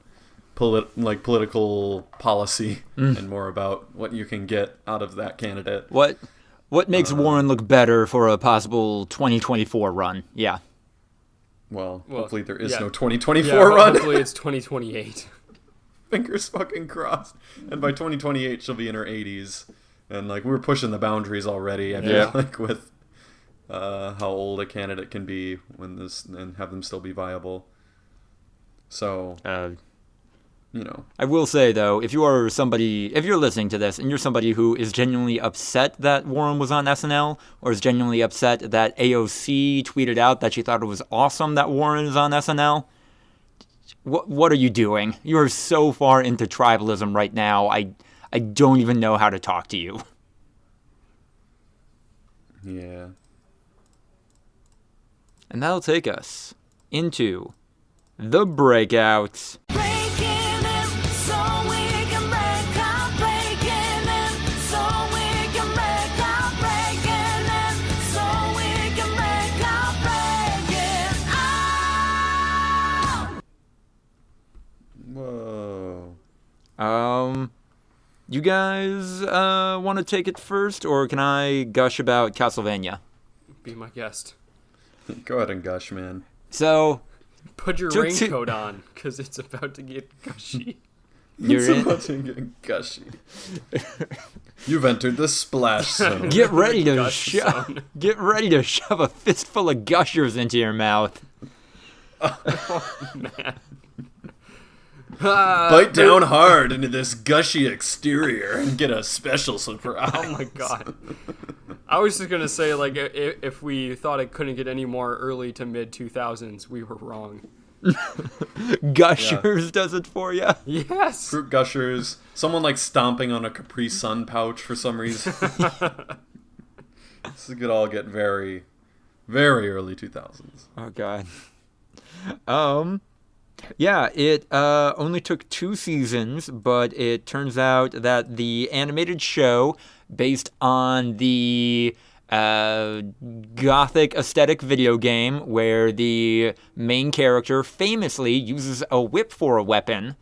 B: political policy and more about what you can get out of that candidate.
C: What makes Warren look better for a possible 2024 run? Yeah.
B: Well, hopefully there is no
A: Yeah,
B: 2024 run.
A: hopefully it's 2028.
B: Fingers fucking crossed. And by 2028, she'll be in her 80s. And like we're pushing the boundaries already. I feel like with how old a candidate can be and have them still be viable. So you know.
C: I will say though, if you're listening to this and you're somebody who is genuinely upset that Warren was on SNL, or is genuinely upset that AOC tweeted out that she thought it was awesome that Warren is on SNL, what are you doing? You are so far into tribalism right now. I don't even know how to talk to you.
B: Yeah.
C: And that'll take us into the breakouts.
B: Whoa.
C: You guys want to take it first, or can I gush about Castlevania?
A: Be my guest.
B: Go ahead and gush, man.
C: So,
A: Put your raincoat on, because it's about to get gushy.
B: It's about to get gushy. You've entered the splash zone.
C: Get ready to
A: Gush zone.
C: get ready to shove a fistful of gushers into your mouth.
A: Man.
B: Bite down hard into this gushy exterior and get a special surprise.
A: Oh my god. I was just going to say, like, if we thought it couldn't get any more early to mid-2000s, we were wrong.
C: Gushers does it for you.
A: Yes!
B: Fruit gushers. Someone like stomping on a Capri Sun pouch for some reason. This could all get very, very early 2000s.
C: Oh god. Yeah, it only took 2 seasons, but it turns out that the animated show, based on the gothic aesthetic video game where the main character famously uses a whip for a weapon,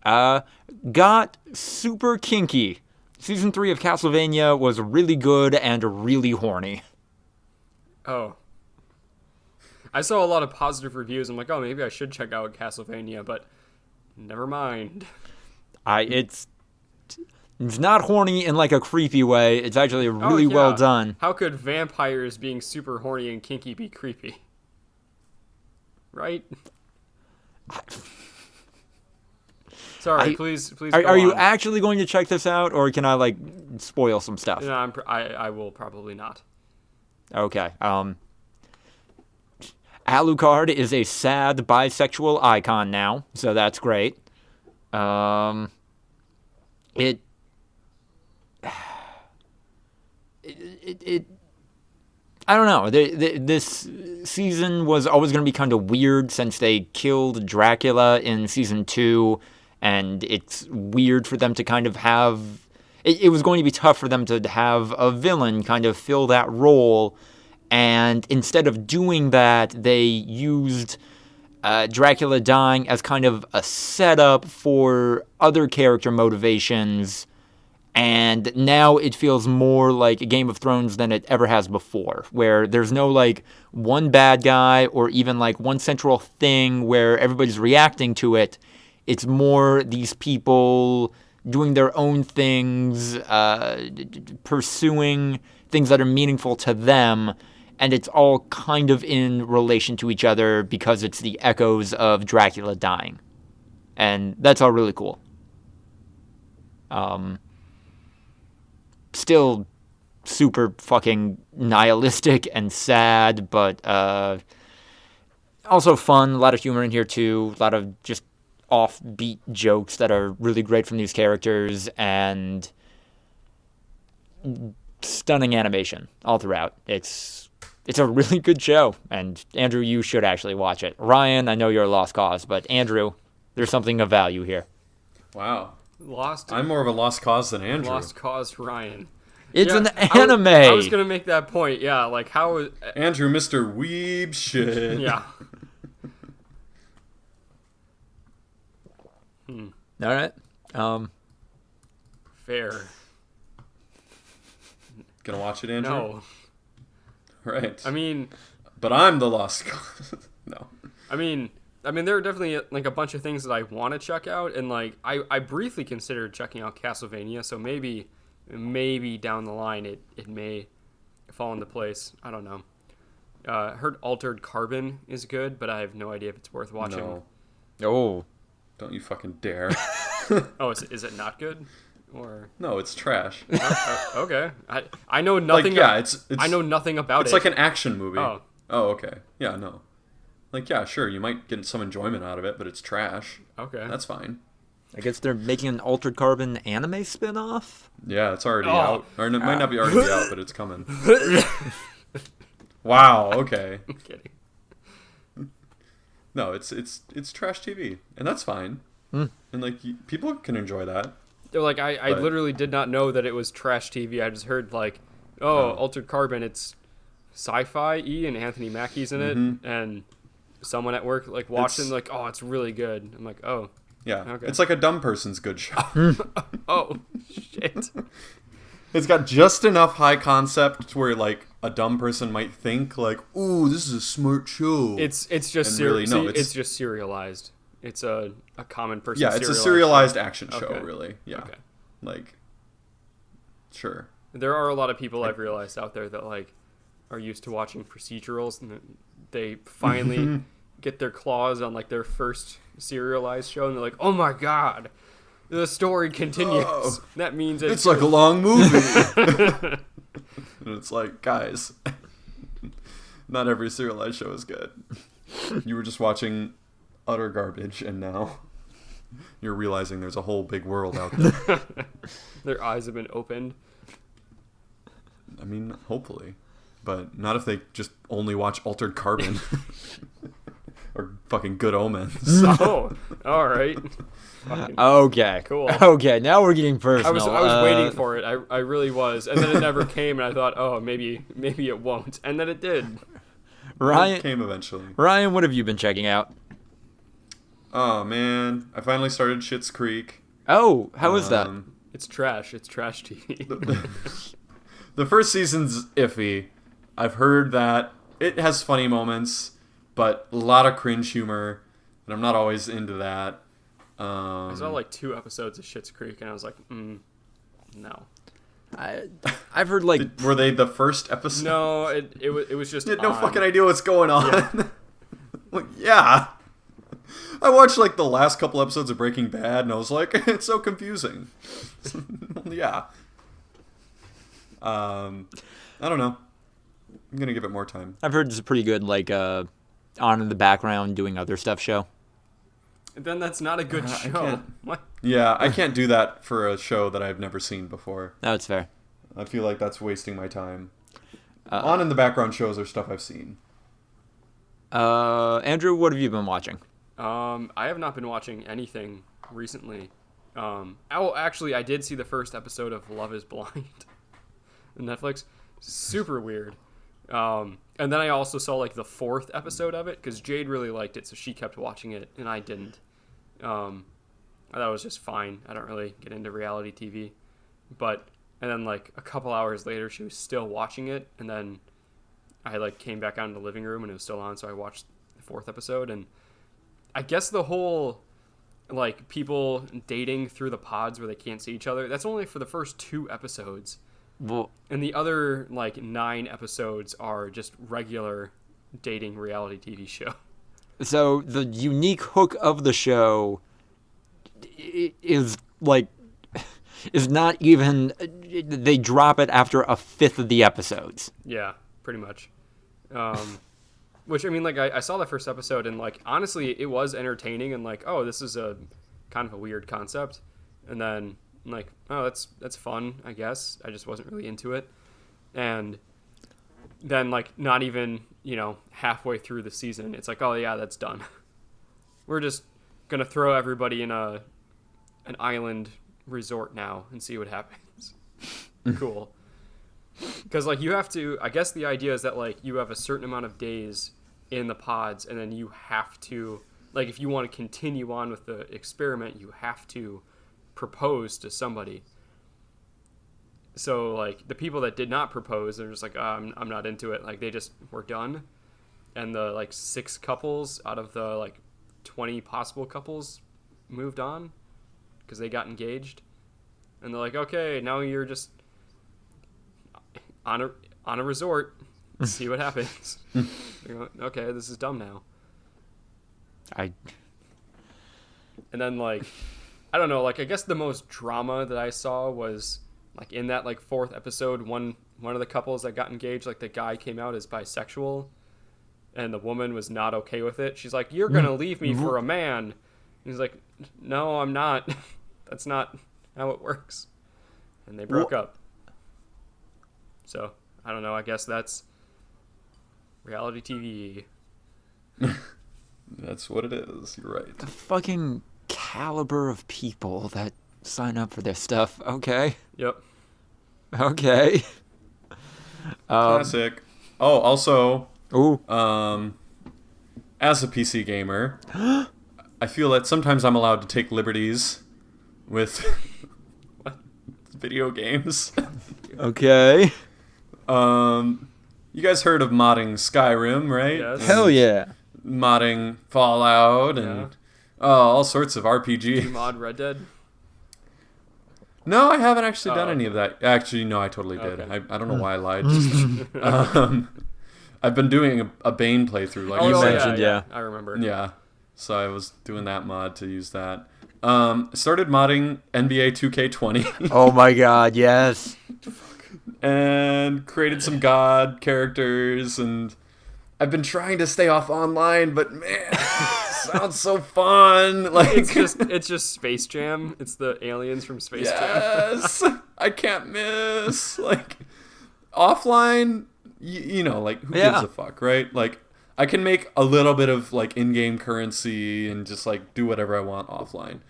C: got super kinky. Season 3 of Castlevania was really good and really horny.
A: Oh. I saw a lot of positive reviews. I'm like, oh, maybe I should check out Castlevania, but never mind.
C: It's not horny in like a creepy way. It's actually really well done.
A: How could vampires being super horny and kinky be creepy? Right? Sorry, please.
C: Are you actually going to check this out, or can I like spoil some stuff?
A: No, I will probably not.
C: Okay. Alucard is a sad bisexual icon now, so that's great. I don't know. This season was always going to be kind of weird since they killed Dracula in season 2, and it's weird for them to kind of have... It was going to be tough for them to have a villain kind of fill that role, and instead of doing that, they used Dracula dying as kind of a setup for other character motivations, and now it feels more like a Game of Thrones than it ever has before, where there's no like one bad guy or even like one central thing where everybody's reacting to it. It's more these people doing their own things, pursuing things that are meaningful to them, and it's all kind of in relation to each other because it's the echoes of Dracula dying. And that's all really cool. Still super fucking nihilistic and sad, but also fun. A lot of humor in here too. A lot of just offbeat jokes that are really great from these characters, and stunning animation all throughout. It's a really good show, and Andrew, you should actually watch it. Ryan, I know you're a lost cause, but Andrew, there's something of value here.
B: Wow.
A: Lost.
B: I'm more of a lost cause than Andrew.
A: Lost cause Ryan.
C: It's an anime.
A: I was gonna make that point. Yeah, like how
B: Andrew, Mr. Weeb shit.
A: Yeah.
C: All right.
A: Fair.
B: Gonna watch it, Andrew?
A: No.
B: Right.
A: I mean,
B: but I'm the lost cause. No.
A: I mean, there are definitely like a bunch of things that I want to check out, and like I briefly considered checking out Castlevania, so maybe down the line it may fall into place. I don't know. Heard Altered Carbon is good, but I have no idea if it's worth watching.
B: No.
C: Oh.
B: Don't you fucking dare.
A: Oh, is it not good? Or
B: no, it's trash.
A: Okay. I know nothing.
B: Like, yeah, it's
A: I know nothing about it.
B: It's like an action movie.
A: Oh,
B: okay. Yeah, no. Like, yeah, sure, you might get some enjoyment out of it, but it's trash.
A: Okay.
B: That's fine.
C: I guess they're making an Altered Carbon anime spin-off?
B: Yeah, it's already out. Or it might not be already out, but it's coming. Wow, okay.
A: I'm kidding.
B: No, it's trash TV, and that's fine. And like people can enjoy that.
A: They're like I literally did not know that it was trash TV. I just heard like, Altered Carbon. It's sci-fi and Anthony Mackie's in it, and someone at work like watched it and like, oh, it's really good. I'm like, oh,
B: Yeah.
A: Okay.
B: It's like a dumb person's good show.
A: Oh, shit.
B: It's got just enough high concept to where like a dumb person might think like, "Ooh, this is a smart show."
A: It's just
B: And really, no,
A: it's just serialized. It's a common person.
B: Yeah, it's a serialized
A: show.
B: action show,
A: Okay.
B: really. Yeah.
A: Okay.
B: Like, sure.
A: There are a lot of people I've realized out there that like are used to watching procedurals, and they finally get their claws on like their first serialized show, and they're like, "Oh my god, the story continues."
B: Oh,
A: that means
B: it's like a long movie. And it's like, guys, not every serialized show is good. You were just watching utter garbage, and now you're realizing there's a whole big world out there.
A: Their eyes have been opened.
B: I mean, hopefully. But not if they just only watch Altered Carbon. Or fucking Good Omens.
A: Oh, all right. Fucking
C: Okay.
A: Cool.
C: Okay, now we're getting personal.
A: I was waiting for it. I really was, and then it never came, and I thought, oh, maybe it won't, and then it did.
B: It
C: Ryan,
B: came eventually.
C: Ryan, what have you been checking out?
B: Oh, man. I finally started Schitt's Creek.
C: Oh, how is that?
A: It's trash. It's trash TV.
B: The first season's iffy. I've heard that it has funny moments, but a lot of cringe humor, and I'm not always into that.
A: I saw like 2 episodes of Schitt's Creek, and I was like, no.
C: I've heard like
B: Were they the first episode?
A: No, it was just.
B: I had no
A: on.
B: fucking idea what's going on. Like, yeah. I watched like the last couple episodes of Breaking Bad, and I was like, it's so confusing. Yeah. I don't know. I'm gonna give it more time.
C: I've heard it's a pretty good like on in the background doing other stuff show.
A: Then that's not a good show.
B: can't-
A: What?
B: Yeah, I can't do that for a show that I've never seen before.
C: No, it's fair.
B: I feel like that's wasting my time. On in the background shows are stuff I've seen.
C: Andrew, what have you been watching?
A: I have not been watching anything recently. Actually, I did see the first episode of Love Is Blind on Netflix. Super weird. And then I also saw like the 4th episode of it because Jade really liked it, so she kept watching it and I didn't. I thought it was just fine. I don't really get into reality TV, and then like a couple hours later, she was still watching it, and then I like came back out in the living room and it was still on, so I watched the 4th episode, and I guess the whole like people dating through the pods where they can't see each other, that's only for the first 2 episodes.
C: Well,
A: And the other like 9 episodes are just regular dating reality TV show.
C: so the unique hook of the show is like is not even they drop it after a 5th of the episodes.
A: Yeah, pretty much. Which I mean, like I saw the first episode and like honestly, it was entertaining and like, oh, this is a kind of a weird concept. And then I'm like, oh, that's fun, I guess. I just wasn't really into it. And then like not even, halfway through the season, it's like, oh yeah, that's done. We're just gonna throw everybody in an island resort now and see what happens. Cool. Because like you have to, I guess the idea is that like you have a certain amount of days in the pods, and then you have to, like, if you want to continue on with the experiment, you have to propose to somebody. So like the people that did not propose, they're just like, I'm not into it. Like they just were done, and the like 6 couples out of the like 20 possible couples moved on because they got engaged, and they're like, okay, now you're just on a resort. See what happens. Okay, this is dumb now. And then like, I don't know, like I guess the most drama that I saw was like in that like 4th episode, one of the couples that got engaged, like the guy came out as bisexual, and the woman was not okay with it. She's like, "You're gonna leave me for a man." And he's like, "No, I'm not. That's not how it works." And they broke up. So I don't know. I guess that's reality TV.
B: That's what it is. You're right.
C: The fucking caliber of people that sign up for this stuff. Okay.
A: Yep.
C: Okay.
B: Classic. Oh, also,
C: Ooh.
B: as a PC gamer, I feel that sometimes I'm allowed to take liberties with video games.
C: Okay.
B: You guys heard of modding Skyrim, right?
A: Yes.
C: Hell yeah.
B: Modding Fallout and all sorts of
A: Do you
B: RPGs.
A: mod Red Dead?
B: No, I haven't actually done any
A: okay.
B: of that. Actually, no, I totally did.
A: Okay.
B: I don't know why I lied. I've been doing a Bane playthrough, like
C: You
B: you said.
C: mentioned, yeah.
A: I remember.
B: Yeah. So I was doing that mod to use that. Started modding NBA 2K20
C: Oh my god, yes.
B: and created some god characters, and I've been trying to stay off online, but man, it sounds so fun. Like
A: It's just Space Jam. It's the aliens from Space Jam.
B: yes, I can't miss. Like offline, you know, like who
C: Yeah.
B: gives a fuck, right? Like I can make a little bit of like in-game currency and just like do whatever I want offline.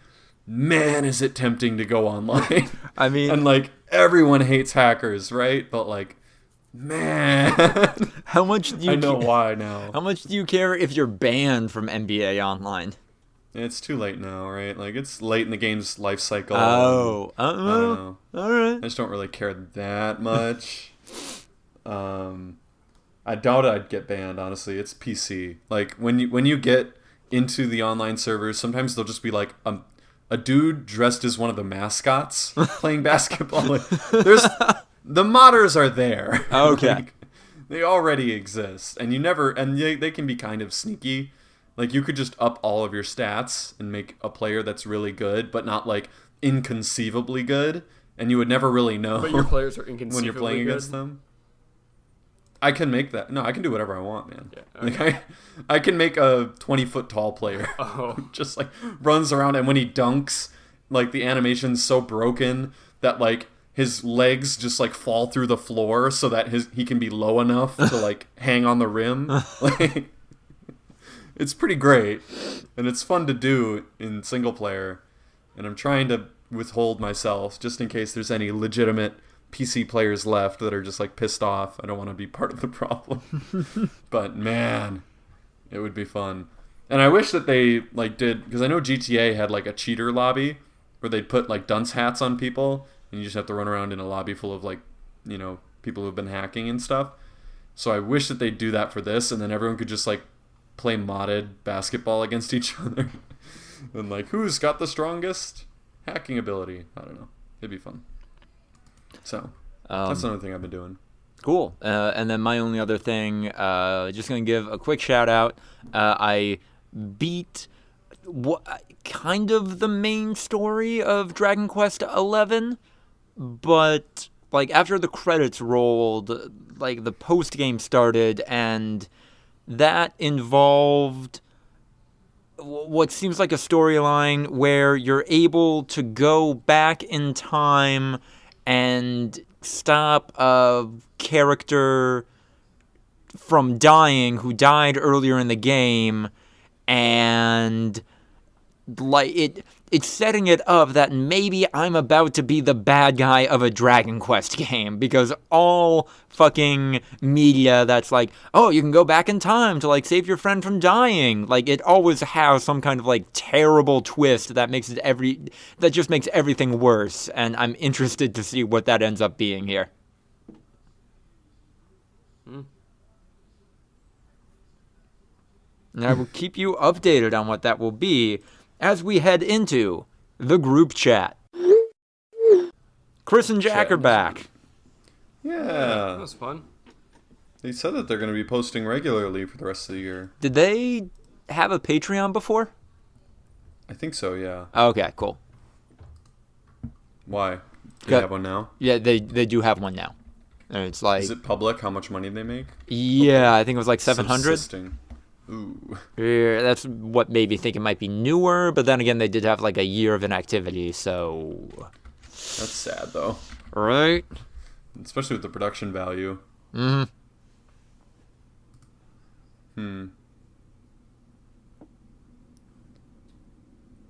B: Man, is it tempting to go online.
C: I mean,
B: And like everyone hates hackers, right? But like, man,
C: how much do you
B: I know why now.
C: How much do you care if you're banned from NBA Online?
B: It's too late now, right? Like it's late in the game's life cycle.
C: Oh,
B: I don't know.
C: all right.
B: I just don't really care that much. I doubt I'd get banned. Honestly, it's PC. Like when you get into the online servers, sometimes they'll just be like a dude dressed as one of the mascots playing basketball. Like, the modders are there.
C: Okay.
B: Like, they already exist, and they can be kind of sneaky. Like you could just up all of your stats and make a player that's really good, but not like inconceivably good, and you would never really know.
A: But your players are inconceivably
B: when you're playing
A: good.
B: against them. I can make that. No, I can do whatever I want, man.
A: Yeah, okay.
B: Like I can make a 20-foot tall player
A: Oh.
B: just like runs around, and when he dunks, like the animation's so broken that like his legs just like fall through the floor so that he can be low enough to like hang on the rim. Like it's pretty great, and it's fun to do in single player. And I'm trying to withhold myself just in case there's any legitimate PC players left that are just like pissed off. I don't want to be part of the problem. But man, it would be fun. And I wish that they like did, because I know GTA had like a cheater lobby where they'd put like dunce hats on people and you just have to run around in a lobby full of like, you know, people who've been hacking and stuff. So I wish that they'd do that for this, and then everyone could just like play modded basketball against each other. And like, who's got the strongest hacking ability? I don't know. It'd be fun. So that's another thing I've been doing.
C: Cool. And then my only other thing, just going to give a quick shout out. I beat kind of the main story of Dragon Quest XI, but like after the credits rolled, like the post game started, and that involved what seems like a storyline where you're able to go back in time and stop a character from dying who died earlier in the game, and like it's setting it up that maybe I'm about to be the bad guy of a Dragon Quest game, because all fucking media that's like, oh, you can go back in time to like save your friend from dying, like it always has some kind of like terrible twist that just makes everything worse, and I'm interested to see what that ends up being here. And I will keep you updated on what that will be as we head into the group chat. Chris and Jack are back.
B: Yeah.
A: That was fun.
B: They said that they're going to be posting regularly for the rest of the year.
C: Did they have a Patreon before?
B: I think so, yeah.
C: Okay, cool.
B: Why? Do you have one now?
C: Yeah, they do have one now. And it's like,
B: Is it public how much money they make?
C: yeah, I think it was like 700.
B: Subsisting. Ooh.
C: Yeah, that's what made me think it might be newer, but then again, they did have like a year of inactivity, so...
B: That's sad, though.
C: Right?
B: Especially with the production value.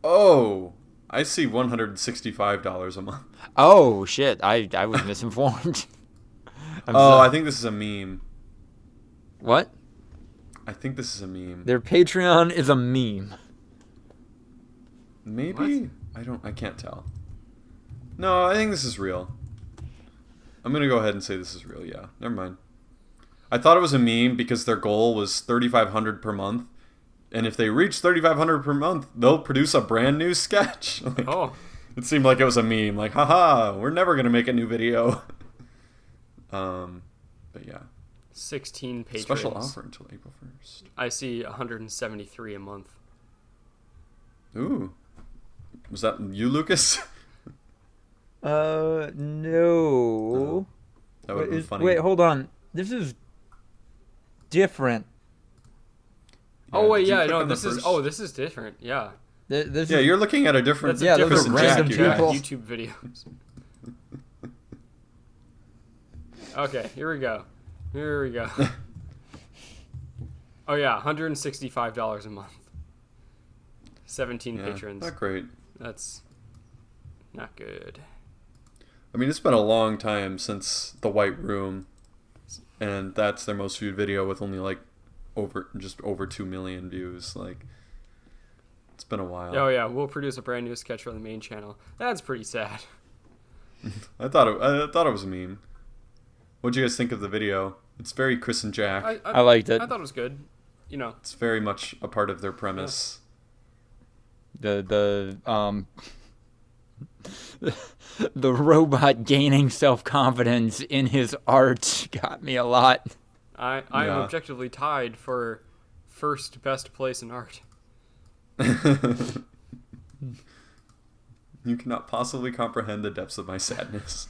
B: Oh, I see $165 a month.
C: Oh, shit, I was misinformed.
B: I think this is a meme.
C: What?
B: I think this is a meme.
C: Their Patreon is a meme.
B: Maybe? I can't tell. No, I think this is real. I'm gonna go ahead and say this is real, yeah. Never mind. I thought it was a meme because their goal was 3,500 per month. And if they reach 3,500 per month, they'll produce a brand new sketch. It seemed like it was a meme. Like, haha, we're never gonna make a new video. But yeah.
A: 16 patrons.
B: Special offer until April 1st.
A: I see 173 a month.
B: Ooh. Was that you, Lucas?
C: No.
B: Oh, that would have been funny.
C: Wait, hold on. This is different.
B: Yeah,
A: oh wait,
B: did you
A: yeah,
B: click
A: no,
B: on the
A: this is
B: first?
A: This is different. Yeah.
C: This
B: Yeah,
C: is,
B: you're looking at a different.
A: That's a
C: those
A: different
C: are random
A: Chris and Jack
C: people.
A: YouTube videos. Okay, here we go. Oh yeah, $165 a month. 17 patrons.
B: Not great.
A: That's not good.
B: I mean, it's been a long time since The White Room, and that's their most viewed video with only like over 2 million views. Like, it's been a while.
A: Oh yeah, we'll produce a brand new sketch for the main channel. That's pretty sad.
B: I thought it was a meme. What'd you guys think of the video? It's very Chris and Jack.
C: I liked it.
A: I thought it was good. You know,
B: It's very much a part of their premise.
C: The robot gaining self-confidence in his art got me a lot.
A: I am objectively tied for first best place in art.
B: You cannot possibly comprehend the depths of my sadness.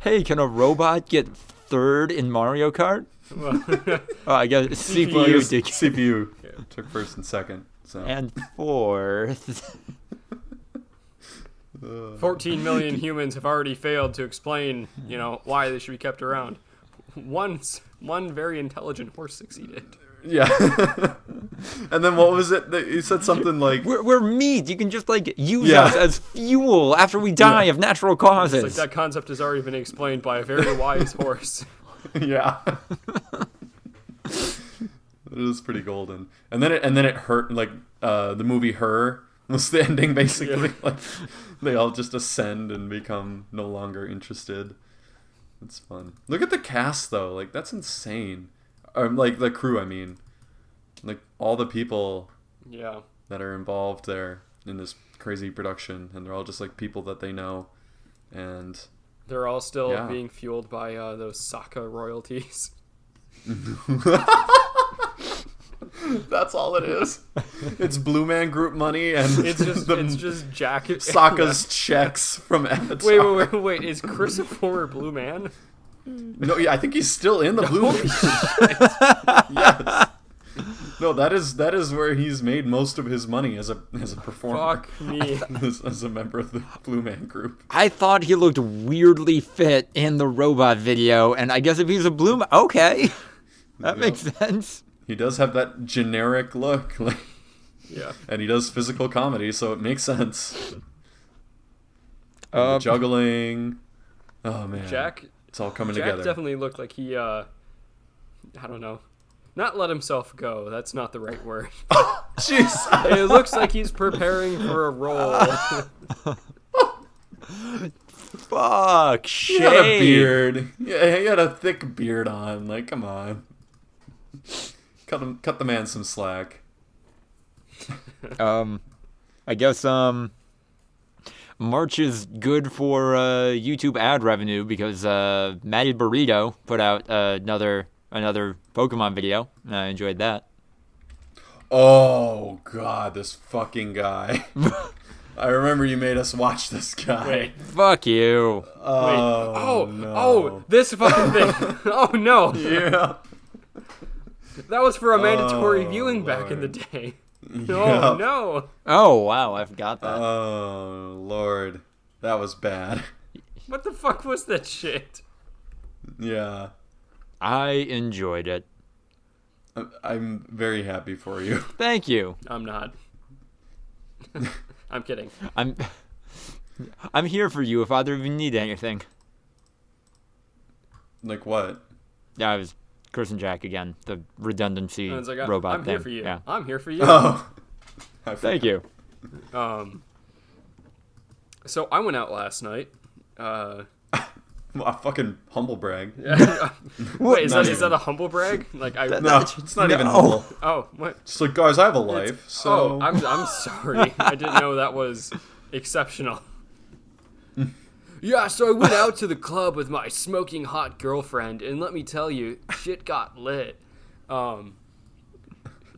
C: Hey, can a robot get third in Mario Kart?
A: Well,
C: Oh, I guess CPU did.
B: CPU took first and second. So.
C: And fourth.
A: 14 million humans have already failed to explain, why they should be kept around. One very intelligent horse succeeded.
B: Yeah. And then what was it? He said something like...
C: We're meat. You can just, use us as fuel after we die of natural causes.
A: It's like that concept has already been explained by a very wise horse.
B: Yeah. It was pretty golden. And then it hurt, the movie Her was the ending, basically.
A: Yeah.
B: They all just ascend and become no longer interested. It's fun. Look at the cast, though. That's insane. The crew, I mean. All the people that are involved there in this crazy production, and they're all just, people that they know. And...
A: They're all still being fueled by those Sokka royalties.
B: That's all it is. It's Blue Man Group money, and
A: it's just Jack
B: Sokka's checks from Avatar.
A: Wait! Is Chris a former Blue Man?
B: No, yeah, I think he's still in the Blue Man. Yes. No, that is where he's made most of his money as a performer.
A: Fuck me.
B: as a member of the Blue Man Group.
C: I thought he looked weirdly fit in the robot video, and I guess if he's a Blue Man, okay. That makes sense.
B: He does have that generic look.
A: Yeah.
B: And he does physical comedy, so it makes sense. The juggling. Oh, man. It's all coming together.
A: Jack definitely looked like he, I don't know. Not let himself go. That's not the right word.
B: Jeez.
A: It looks like he's preparing for a role.
C: Fuck, shame.
B: He had a beard. Yeah, he had a thick beard on. Come on. Cut the man some slack.
C: I guess, March is good for, YouTube ad revenue because, Matty Burrito put out, another Pokemon video, and I enjoyed that.
B: Oh, God, this fucking guy. I remember you made us watch this guy.
A: Wait.
C: Fuck you.
B: Oh, no.
A: Oh, this fucking thing. Oh, no.
B: Yeah.
A: That was for a mandatory viewing back in the day. Oh, no.
C: Oh, wow, I forgot that.
B: Oh, Lord. That was bad.
A: What the fuck was that shit?
B: Yeah.
C: I enjoyed it.
B: I'm very happy for you.
C: Thank you.
A: I'm not. I'm kidding.
C: I'm here for you if either of you need anything.
B: Like what?
C: Yeah, I was Cursing Jack again. The redundancy
A: And it's like,
C: robot
A: I'm
C: thing.
A: here for you.
C: Yeah.
A: I'm here for you.
B: Oh.
C: Thank you.
A: So I went out last night.
B: A fucking humble brag.
A: Wait, is
B: Not
A: that
B: even.
A: a humble brag? Like
B: No, it's not even humble.
A: Oh, what?
B: Just like, guys, I have a life, so...
A: Oh, I'm sorry. I didn't know that was exceptional. Yeah, so I went out to the club with my smoking hot girlfriend, and let me tell you, shit got lit.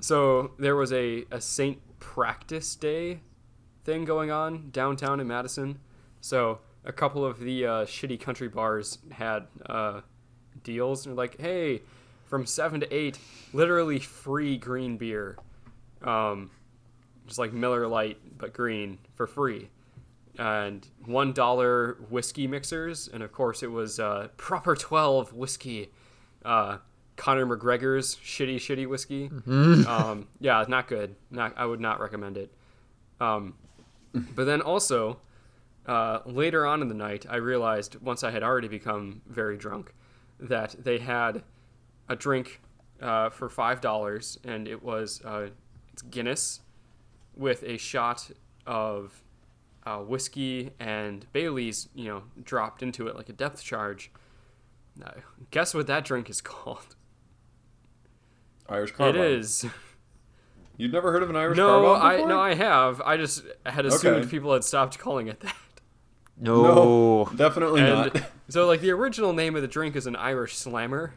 A: So there was a Saint Practice Day thing going on downtown in Madison. So a couple of the shitty country bars had deals. They're like, hey, from 7 to 8, literally free green beer. Just like Miller Lite, but green, for free. And $1 whiskey mixers. And of course it was Proper 12 whiskey. Conor McGregor's shitty whiskey.
C: Mm-hmm.
A: Yeah, not good. I would not recommend it. But then also, later on in the night, I realized, once I had already become very drunk, that they had a drink for $5, and it was it's Guinness with a shot of whiskey and Bailey's, dropped into it like a depth charge. Guess what that drink is called?
B: Irish Car
A: It
B: Bomb.
A: is.
B: You've never heard of an Irish Car Bomb before?
A: I have. I just had assumed
B: Okay.
A: people had stopped calling it that.
C: No.
B: Definitely
A: And
B: not.
A: so, like, the original name of the drink is an Irish Slammer,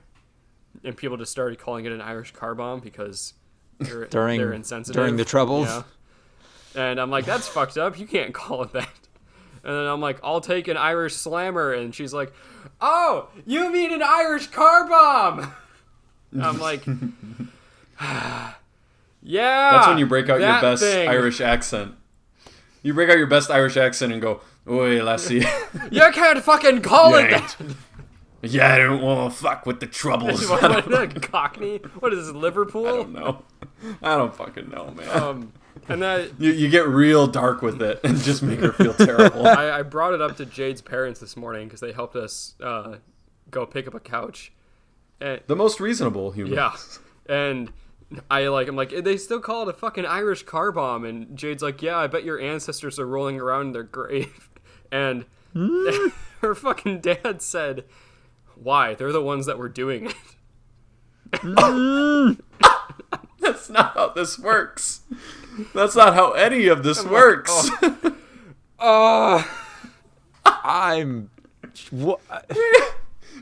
A: and people just started calling it an Irish Car Bomb because they're insensitive.
C: During the Troubles?
A: Yeah. And I'm like, that's fucked up. You can't call it that. And then I'm like, I'll take an Irish Slammer. And she's like, oh, you mean an Irish Car Bomb? I'm like, yeah.
B: That's when you break out your
A: that
B: best
A: thing.
B: Irish accent. You break out your best Irish accent and go, oi, lassie.
A: You can't fucking call it
B: Yeah.
A: that.
B: Yeah, I don't want to fuck with the troubles.
A: What, Cockney? What is this, Liverpool?
B: I don't know. I don't fucking know, man.
A: And that
B: You get real dark with it and just make her feel terrible.
A: I brought it up to Jade's parents this morning because they helped us go pick up a couch. And,
B: The most reasonable human.
A: yeah, and I'm like, they still call it a fucking Irish Car Bomb, and Jade's like, yeah, I bet your ancestors are rolling around in their grave, and her fucking dad said, why? They're the ones that were doing it.
B: That's not how this works. That's not how any of this works.
C: I'm... What?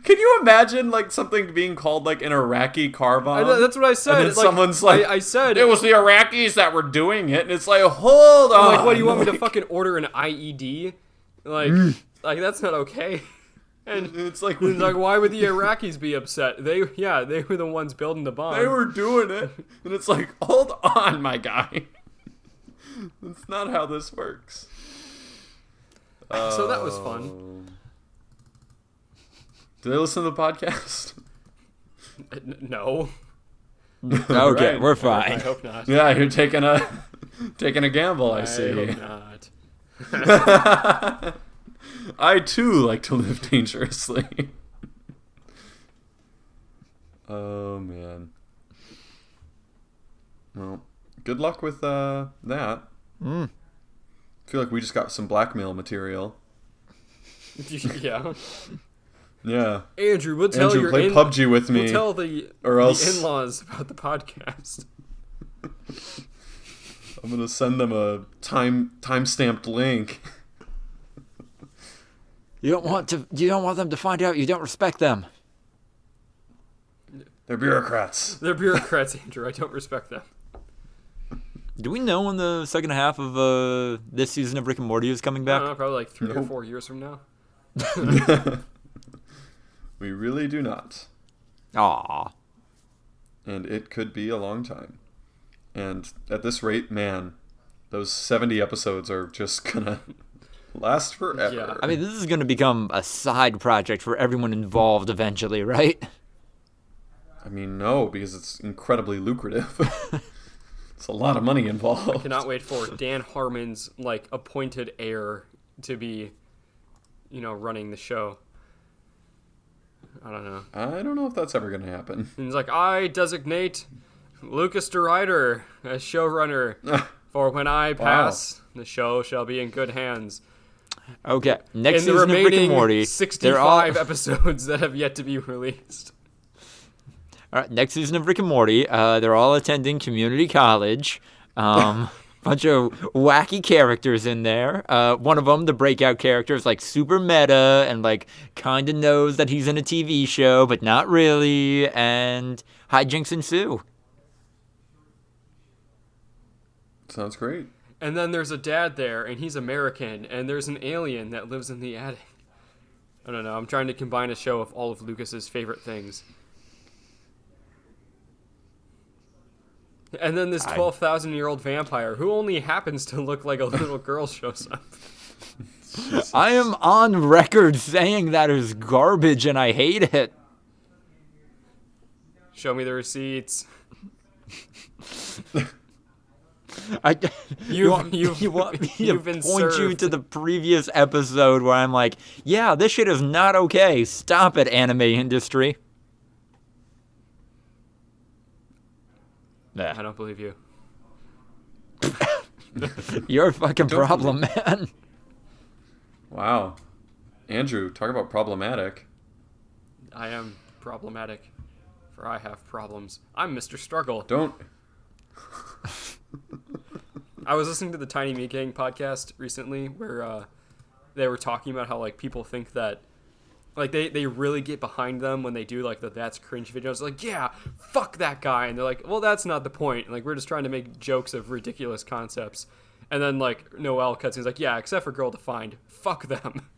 B: Can you imagine like something being called like an Iraqi car bomb?
A: That's what I said.
B: And then
A: It's
B: someone's like,
A: I said
B: it was the Iraqis that were doing it, and it's like, hold on.
A: I'm like, what do you want me to fucking order an IED? Like that's not okay. And
B: It's like,
A: it's like, why would the Iraqis be upset? They were the ones building the bomb.
B: they were doing it, and it's like, hold on, my guy. That's not how this works.
A: So that was fun.
B: Do they listen to the podcast?
A: No,
C: Okay,
B: Right.
C: we're
A: I
C: fine.
A: hope not.
B: Yeah, you're taking a gamble. I
A: I
B: see.
A: hope not.
B: I too like to live dangerously. Oh man. Well, good luck with that. I feel like we just got some blackmail material.
A: Yeah,
B: Yeah.
A: Andrew, we'll tell
B: Andrew,
A: your
B: play PUBG with me.
A: We'll tell the
B: else-
A: in-laws about the podcast.
B: I'm gonna send them a time-stamped link.
C: You don't want them to find out you don't respect them.
B: They're bureaucrats.
A: They're bureaucrats, Andrew. I don't respect them.
C: Do we know when the second half of this season of Rick and Morty is coming
A: I
C: back?
A: don't know, probably like 3 or
B: Nope.
A: 4 years from now.
B: We really do not.
C: Aw.
B: And it could be a long time. And at this rate, man, those 70 episodes are just gonna last forever.
A: Yeah.
C: I mean, this is going to become a side project for everyone involved eventually, right?
B: I mean, no, because it's incredibly lucrative. It's a lot of money involved.
A: Cannot wait for Dan Harmon's like appointed heir to be, running the show. I don't know.
B: I don't know if that's ever going to happen.
A: And he's like, I designate Lucas DeRuyter as showrunner, for when I pass, the show shall be in good hands.
C: Okay, next
A: In the
C: season of Rick and
A: remaining
C: Morty,
A: 65 episodes that have yet to be released.
C: All right, next season of Rick and Morty, they're all attending community college. Bunch of wacky characters in there. One of them, the breakout character, is like super meta and like kind of knows that he's in a TV show, but not really. And hijinks ensue.
B: Sounds great.
A: And then there's a dad there, and he's American, and there's an alien that lives in the attic. I don't know. I'm trying to combine a show of all of Lucas's favorite things. And then this 12,000-year-old vampire, who only happens to look like a little girl, shows up.
C: I am on record saying that is garbage, and I hate it.
A: Show me the receipts.
C: You want me to point you to the previous episode where I'm like, yeah, this shit is not okay. Stop it, anime industry. Nah.
A: I don't believe you.
C: You're a fucking problem, man.
B: Wow. Andrew, talk about problematic.
A: I am problematic, for I have problems. I'm Mr. Struggle.
B: Don't.
A: I was listening to the Tiny Meat Gang podcast recently where they were talking about how like people think that like they really get behind them when they do like the that's cringe videos. Like, yeah, fuck that guy. And they're like, well, that's not the point. Like, we're just trying to make jokes of ridiculous concepts. And then like Noel cuts in, he's like, yeah, except for Girl Defined. Fuck them.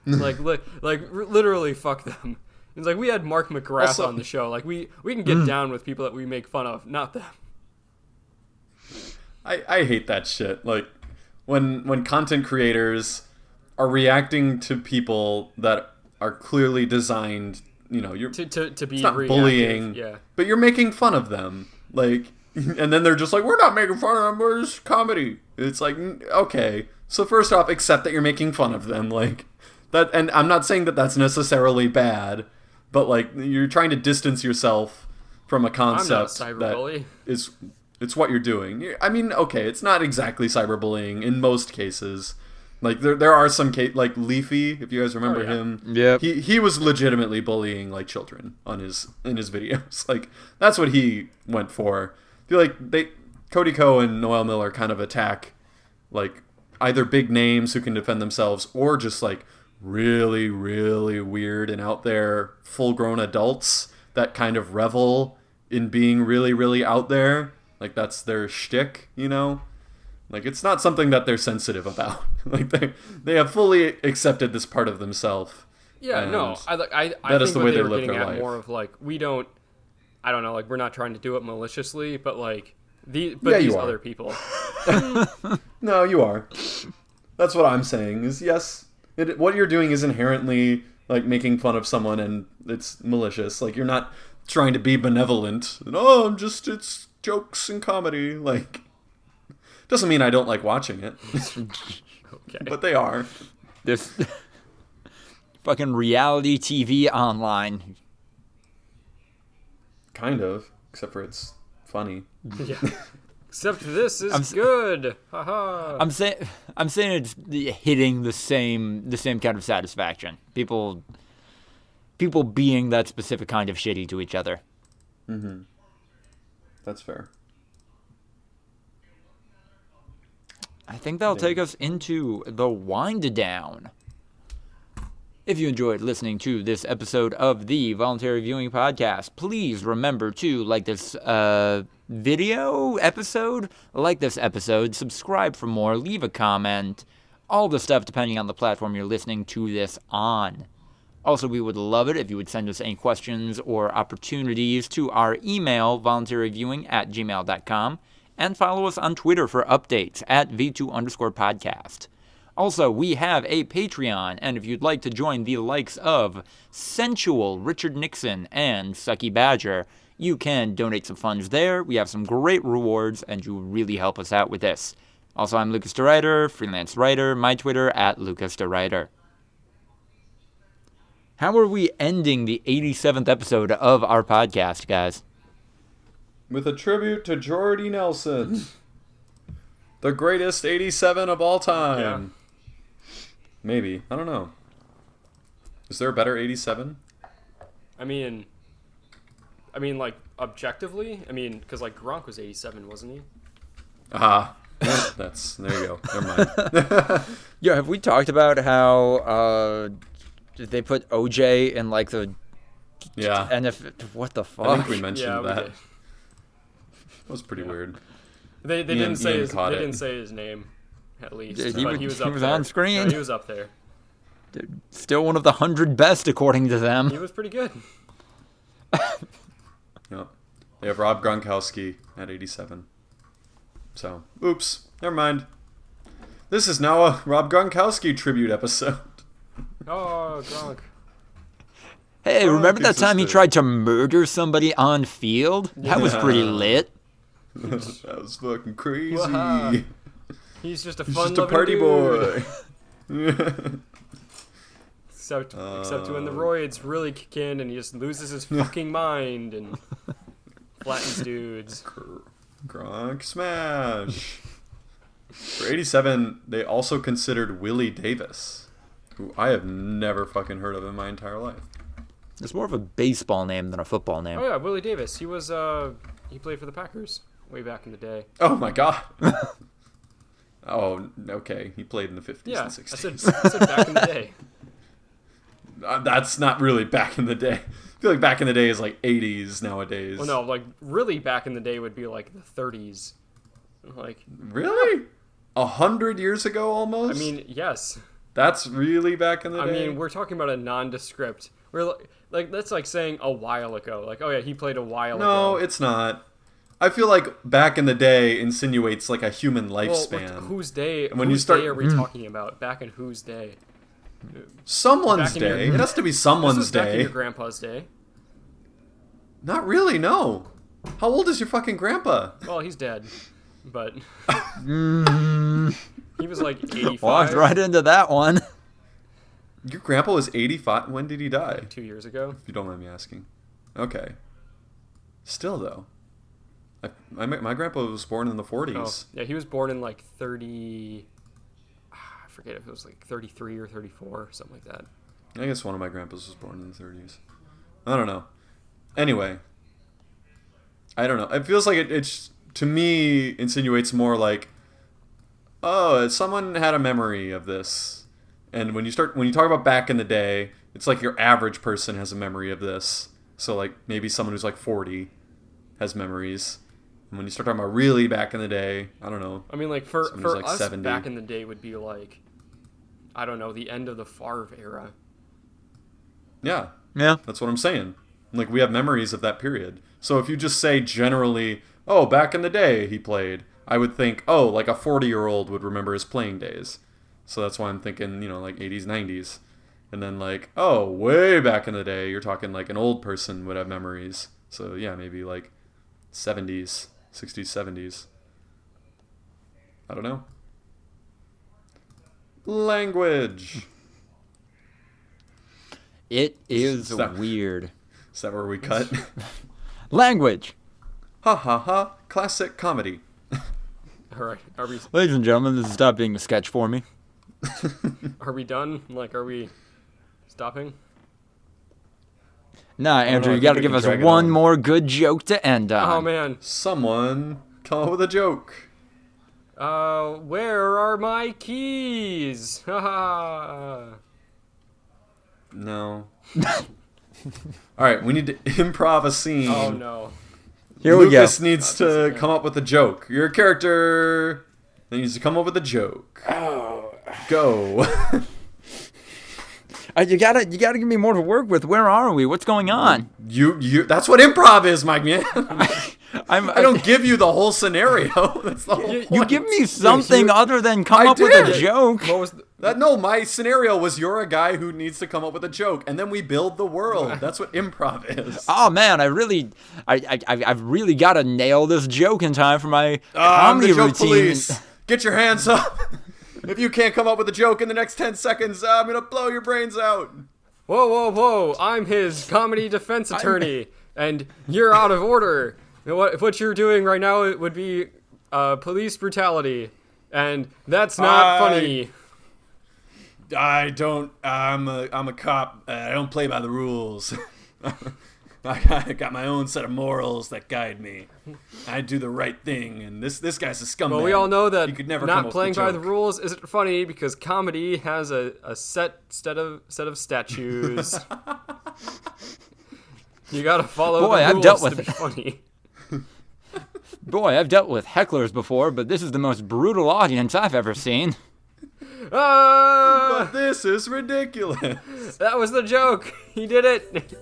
A: literally fuck them. It's like, we had Mark McGrath on the show. Like, we can get down with people that we make fun of, not them.
B: I hate that shit. Like, when content creators are reacting to people that are clearly designed, you know, you're
A: to be
B: it's not
A: reactive,
B: bullying,
A: yeah.
B: but you're making fun of them. Like, and then they're just like, we're not making fun of them, we're just comedy. It's like, okay. So first off, accept that you're making fun of them. Like, that, and I'm not saying that that's necessarily bad, but like, you're trying to distance yourself from a concept
A: I'm not a cyberbully.
B: that is, it's what you're doing. I mean, okay, it's not exactly cyberbullying in most cases. Like, there are some like Leafy, if you guys remember him.
C: Yep.
B: He was legitimately bullying like children in his videos. Like, that's what he went for. I feel like Cody Ko and Noel Miller kind of attack like either big names who can defend themselves or just like really, really weird and out there full-grown adults that kind of revel in being really, really out there. Like, that's their shtick, you know? Like, it's not something that they're sensitive about. Like, they have fully accepted this part of themselves.
A: Yeah, no. I
B: that is
A: think
B: the
A: what
B: way
A: they
B: they
A: were
B: live
A: getting
B: their
A: at
B: life.
A: more of like, I don't know, like, we're not trying to do it maliciously, but like these
B: are.
A: other people.
B: No, you are. That's what I'm saying. Is yes, what you're doing is inherently like making fun of someone, and it's malicious. Like, you're not trying to be benevolent. And, it's jokes and comedy. Like, doesn't mean I don't like watching it.
A: Okay.
B: But they are.
C: This fucking reality TV online.
B: Kind of, except for it's funny.
A: Yeah. Except this is good. Haha.
C: I'm saying it's hitting the same kind of satisfaction. People being that specific kind of shitty to each other.
B: Mm-hmm. That's fair.
C: I think that'll take us into the wind down. If you enjoyed listening to this episode of the Voluntary Viewing Podcast, please remember to like this video episode, like this episode, subscribe for more, leave a comment, all the stuff depending on the platform you're listening to this on. Also, we would love it if you would send us any questions or opportunities to our email, voluntaryviewing@gmail.com, and follow us on Twitter for updates at V2_podcast. Also, we have a Patreon, and if you'd like to join the likes of Sensual, Richard Nixon, and Sucky Badger, you can donate some funds there. We have some great rewards, and you really help us out with this. Also, I'm Lucas DeRuyter, freelance writer, my Twitter @LucasDeRuyter. How are we ending the 87th episode of our podcast, guys?
B: With a tribute to Jordy Nelson. The greatest 87 of all time.
A: Yeah.
B: Maybe. I don't know. Is there a better 87?
A: I mean, like, objectively, because, like, Gronk was 87, wasn't he?
B: There you go. Never mind.
C: Yeah, have we talked about how they put OJ in, like, the...
B: Yeah.
C: What the fuck?
B: I think we mentioned that.
A: did.
B: That was pretty weird.
A: They didn't say his name, at least.
C: Yeah,
A: he was up
C: he was
A: there.
C: on screen.
A: No, he was up there.
C: Still one of the 100 best, according to them.
A: He was pretty good.
B: Yep. They have Rob Gronkowski at 87. So, oops. Never mind. This is now a Rob Gronkowski tribute episode.
A: Oh, Gronk.
C: Hey, remember that
B: existed.
C: time he tried to murder somebody on field? That was pretty lit.
B: That was fucking crazy.
A: Wow. He's just a
B: He's
A: fun
B: just a party
A: dude.
B: boy.
A: Except when the roids really kick in and he just loses his fucking mind and flattens dudes.
B: Gronk smash. For 87, they also considered Willie Davis, who I have never fucking heard of in my entire life.
C: It's more of a baseball name than a football name.
A: Oh yeah, Willie Davis. He was he played for the Packers way back in the day.
B: Oh my god. Oh, okay. He played in the 50s
A: Yeah,
B: and
A: I
B: 60s.
A: said back in the day.
B: That's not really back in the day. I feel like back in the day is like 80s nowadays.
A: Well, no, like really back in the day would be like the 30s. Like
B: Really? 100 years ago almost?
A: I mean, yes.
B: That's really back in the day?
A: I mean, we're talking about a nondescript. We're like that's like saying a while ago. Like, oh yeah, he played a while ago.
B: No, it's not. I feel like back in the day insinuates like a human
A: Well,
B: lifespan.
A: whose day?
B: When
A: Whose
B: you start-
A: day are we talking about? Back in whose day?
B: Someone's
A: Back in your-
B: day. It has to be
A: This
B: someone's
A: was back in
B: day.
A: your grandpa's day.
B: Not really, no. How old is your fucking grandpa?
A: Well, he's dead, but
C: Mm,
A: he was like 85.
C: walked right into that one.
B: Your grandpa was 85. When did he die?
A: 2 years ago.
B: If you don't mind me asking. Okay. Still, though. My grandpa was born in the 40s.
A: Oh, yeah, he was born in like 30. I forget if it was like 33 or 34, something like that.
B: I guess one of my grandpas was born in the 30s. I don't know. Anyway. I don't know. It feels like it's, to me, insinuates more like, oh, someone had a memory of this. And when you talk about back in the day, it's like your average person has a memory of this. So like maybe someone who's like 40 has memories. And when you start talking about really back in the day, I don't know.
A: I mean, like for
B: Someone who's like
A: us
B: 70.
A: back in the day would be like, I don't know, the end of the Favre era.
B: Yeah,
C: Yeah.
B: that's what I'm saying. Like we have memories of that period. So if you just say generally, oh, back in the day he played, I would think, oh, like a 40-year-old would remember his playing days. So that's why I'm thinking, like 80s, 90s. And then like, oh, way back in the day, you're talking like an old person would have memories. So yeah, maybe like 70s, 60s, 70s. I don't know. Language.
C: It is
B: Stop.
C: weird.
B: Is that where we cut?
C: Language.
B: Ha ha ha. Classic comedy.
A: All right, are
C: Ladies and gentlemen, this is Stop Being a Sketch for Me.
A: we done? Like, are we stopping?
C: Nah,
B: don't
C: Andrew,
B: know,
C: you
B: I
C: gotta
B: think we
C: give
B: can
C: us
B: drag it
C: one
B: on.
C: more good joke to end on.
A: Oh man.
B: Someone come up with a joke.
A: Where are my keys? Haha.
B: No. All right, we need to improv a scene.
A: Oh no.
C: Here we go.
B: Lucas needs to come up with a joke. You're a character that needs to come up with a joke.
C: Oh.
B: Go.
C: You gotta give me more to work with. Where are we? What's going on?
B: you. That's what improv is, my man.
C: I
B: I don't give you the whole scenario. That's the whole
C: You
B: point.
C: give me something other than come
B: I
C: up with a
B: did.
C: joke.
A: What was?
B: No, my scenario was you're a guy who needs to come up with a joke, and then we build the world. That's what improv is.
C: Oh man, I've really got to nail this joke in time for my
B: I'm the
C: comedy
B: joke
C: routine.
B: police. Get your hands up. If you can't come up with a joke in the next 10 seconds, I'm going to blow your brains out.
A: whoa, I'm his comedy defense attorney, and you're out of order. What you're doing right now it would be police brutality, and that's not funny.
B: I'm a cop. I don't play by the rules. I got my own set of morals that guide me. I do the right thing, and this guy's a scumbag.
A: Well, we all know that
B: you could never
A: not playing by the rules isn't funny because comedy has a set of statutes. You gotta follow the rules
C: I've dealt with
A: to be funny.
C: Boy, I've dealt with hecklers before, but this is the most brutal audience I've ever seen.
B: But this is ridiculous.
A: That was the joke. He did it.